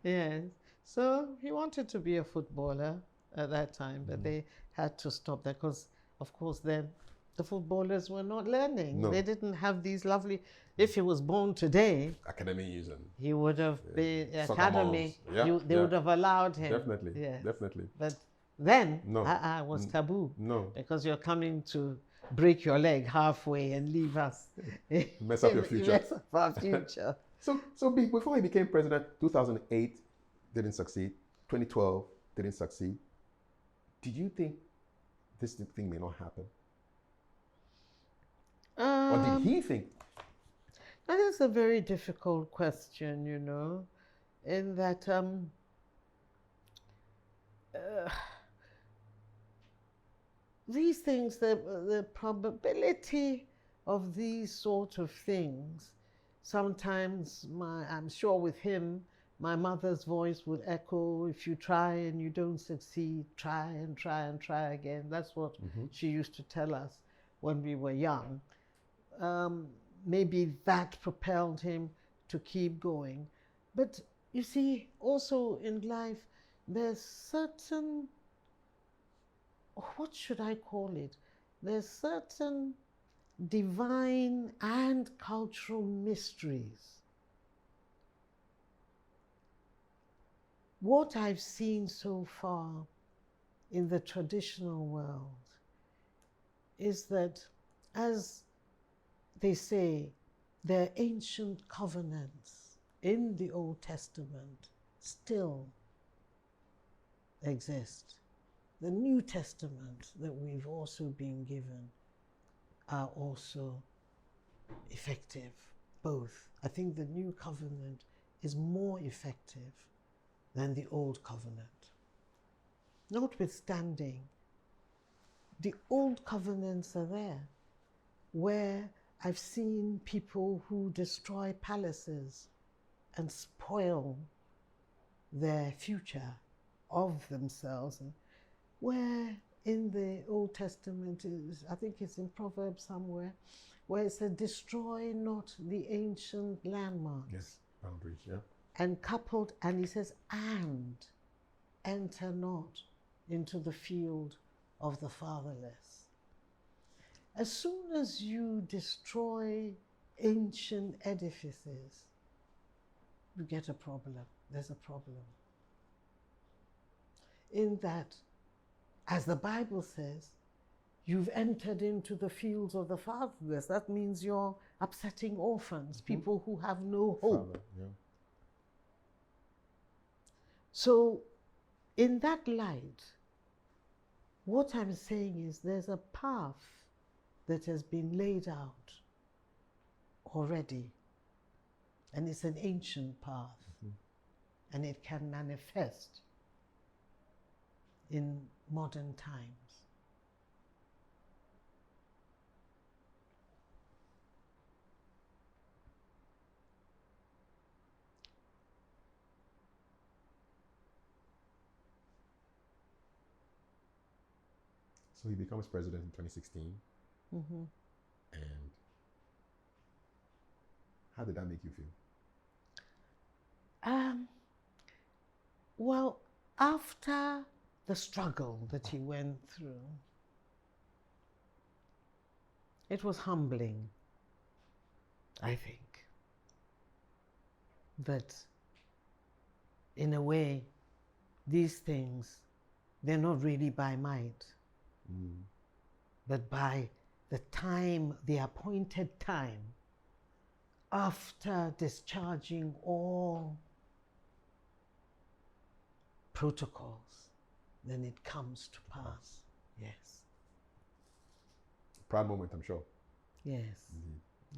Yes. So he wanted to be a footballer at that time, but they had to stop that because, of course, then the footballers were not learning. No. They didn't have these lovely. If he was born today, academy using, he would have been academy. They would have allowed him. Definitely, definitely. But then, it was taboo. No, because you're coming to break your leg halfway and leave us. Mess up your future. Mess up our future. So before he became president, 2008 didn't succeed. 2012 didn't succeed. Did you think this thing may not happen? Or did he think? That is a very difficult question, you know, in that these things, the probability of these sort of things, sometimes I'm sure with him, my mother's voice would echo, if you try and you don't succeed, try and try and try again. That's what she used to tell us when we were young. Maybe that propelled him to keep going. But you see, also in life, there's certain, what should I call it? There's certain divine and cultural mysteries. What I've seen so far in the traditional world is that as they say, their ancient covenants in the Old Testament still exist. The New Testament that we've also been given are also effective, both. I think the New Covenant is more effective than the Old Covenant. Notwithstanding, the Old Covenants are there, where I've seen people who destroy palaces and spoil their future of themselves, where in the Old Testament, I think it's in Proverbs somewhere, where it says, destroy not the ancient landmarks. Yes, boundaries, yeah. And coupled, and he says, and enter not into the field of the fatherless. As soon as you destroy ancient edifices, you get a problem. There's a problem. In that, as the Bible says, you've entered into the fields of the fatherless. That means you're upsetting orphans, people who have no hope. Father, yeah. So, in that light, what I'm saying is there's a path that has been laid out already, and it's an ancient path, and it can manifest in modern times. So he becomes president in 2016. Mm-hmm. And how did that make you feel? Well, after the struggle that he went through, it was humbling, I think, that in a way, these things, they're not really by might, but by the time, the appointed time, after discharging all protocols, then it comes to pass. Yes. Proud moment, I'm sure. Yes.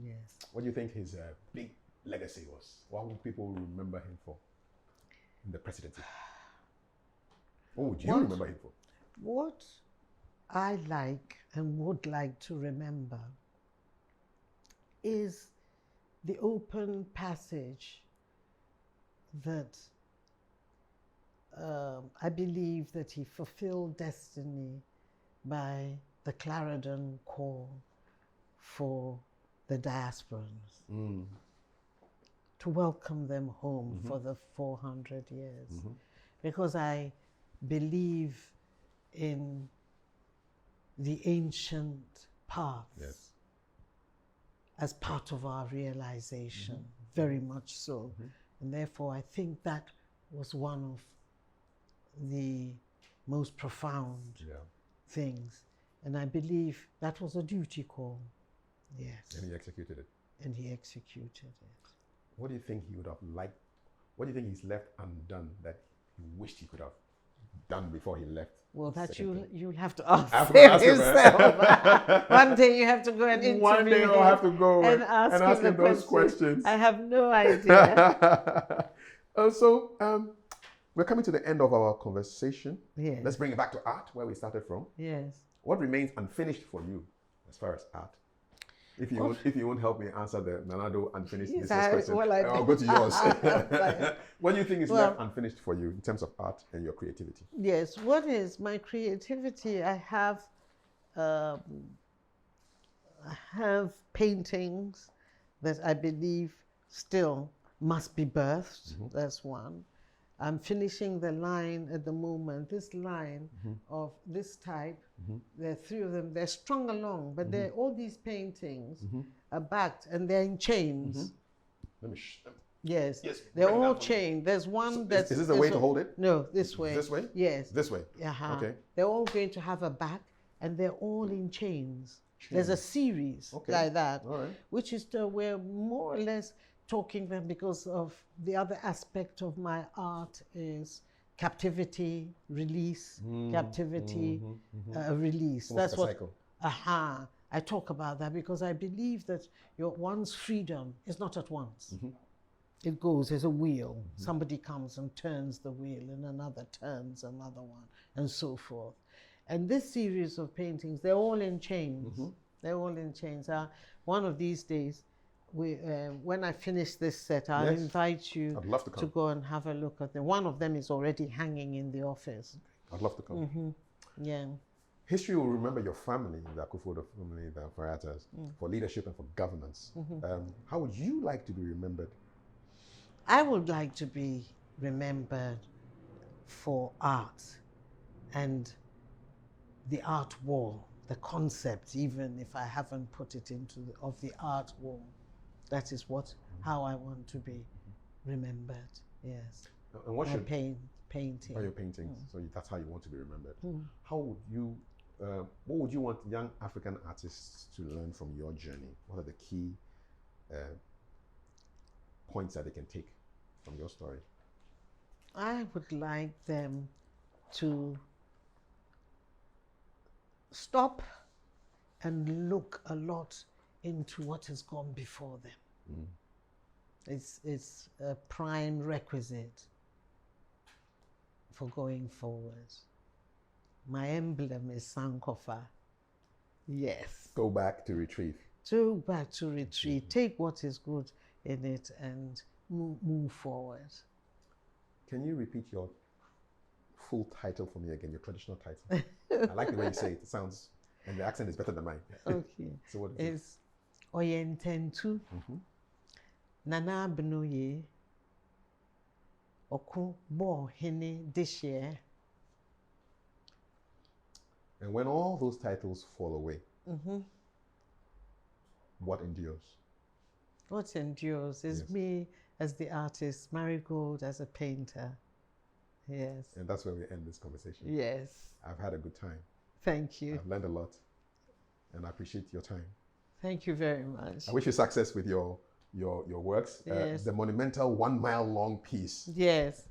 Yes. What do you think his big legacy was? What would people remember him for in the presidency? What would you remember him for? What I like and would like to remember is the open passage that I believe that he fulfilled destiny by the Clarendon call for the diasporans to welcome them home for the 400 years. Because I believe in the ancient paths as part of our realization, very much so. And therefore, I think that was one of the most profound things. And I believe that was a duty call. Yes. And he executed it. And he executed it. What do you think he would have liked? What do you think he's left undone that he wished he could have done before he left? Well, that you'll have to ask him himself. One day you have to go and interview One day I'll have to go and ask him those questions. I have no idea. We're coming to the end of our conversation. Yes. Let's bring it back to art, where we started from. Yes. What remains unfinished for you as far as art? If you won't help me answer the Nana Addo unfinished business question, I'll go to yours. What do you think is left unfinished for you in terms of art and your creativity? Yes, what is my creativity? I have paintings that I believe still must be birthed. That's one. I'm finishing the line at the moment, this line of this type. There are three of them. They're strung along, but all these paintings are backed and they're in chains. Let me Yes, they're all chained. There's one that's... Is this the way to hold it? No, this way. This way? Yes. This way? Okay. They're all going to have a back and they're all in chains. There's a series like that, All right. which is we're more or less talking then because of the other aspect of my art is captivity, release, captivity, release. Almost That's like a what. cycle. I talk about that because I believe that one's freedom is not at once. It goes as a wheel. Somebody comes and turns the wheel, and another turns another one, and so forth. And this series of paintings, they're all in chains. They're all in chains. One of these days, when I finish this set, I'll invite you I'd love to come. to go and have a look at them. One of them is already hanging in the office. I'd love to come. Yeah. History will remember your family, the Akufo-Addo family, the Faratas, for leadership and for governance. How would you like to be remembered? I would like to be remembered for art and the art wall, the concept, even if I haven't put it into of the art wall. That is how I want to be remembered. Yes. And what should painting? By your paintings. So that's how you want to be remembered. How would you? What would you want young African artists to learn from your journey? What are the key points that they can take from your story? I would like them to stop and look a lot into what has gone before them. It's a prime requisite for going forward. My emblem is Sankofa. Yes. Go back to retrieve. Go back to retrieve. Take what is good in it and move forward. Can you repeat your full title for me again, your traditional title? I like the way you say it. It sounds, and the accent is better than mine. Okay. So what is it's Oyententu, Nana Addo Dankwa this year. And when all those titles fall away, what endures? What endures is me as the artist, Marigold as a painter. Yes. And that's where we end this conversation. Yes. I've had a good time. Thank you. I've learned a lot, and I appreciate your time. Thank you very much. I wish you success with your works. Yes. The monumental 1 mile long piece. Yes.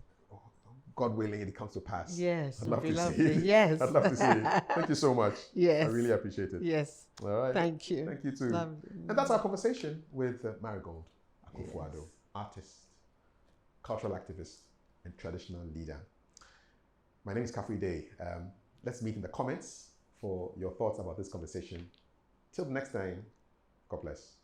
God willing, it comes to pass. Yes. I'd love to see lovely. it. Yes. I'd love to see it. Thank you so much. Yes. I really appreciate it. Yes. All right. Thank you. Thank you too. Lovely. And that's our conversation with Marigold Akufo-Addo, artist, cultural activist, and traditional leader. My name is Kafui. Let's meet in the comments for your thoughts about this conversation. Till next time, God bless.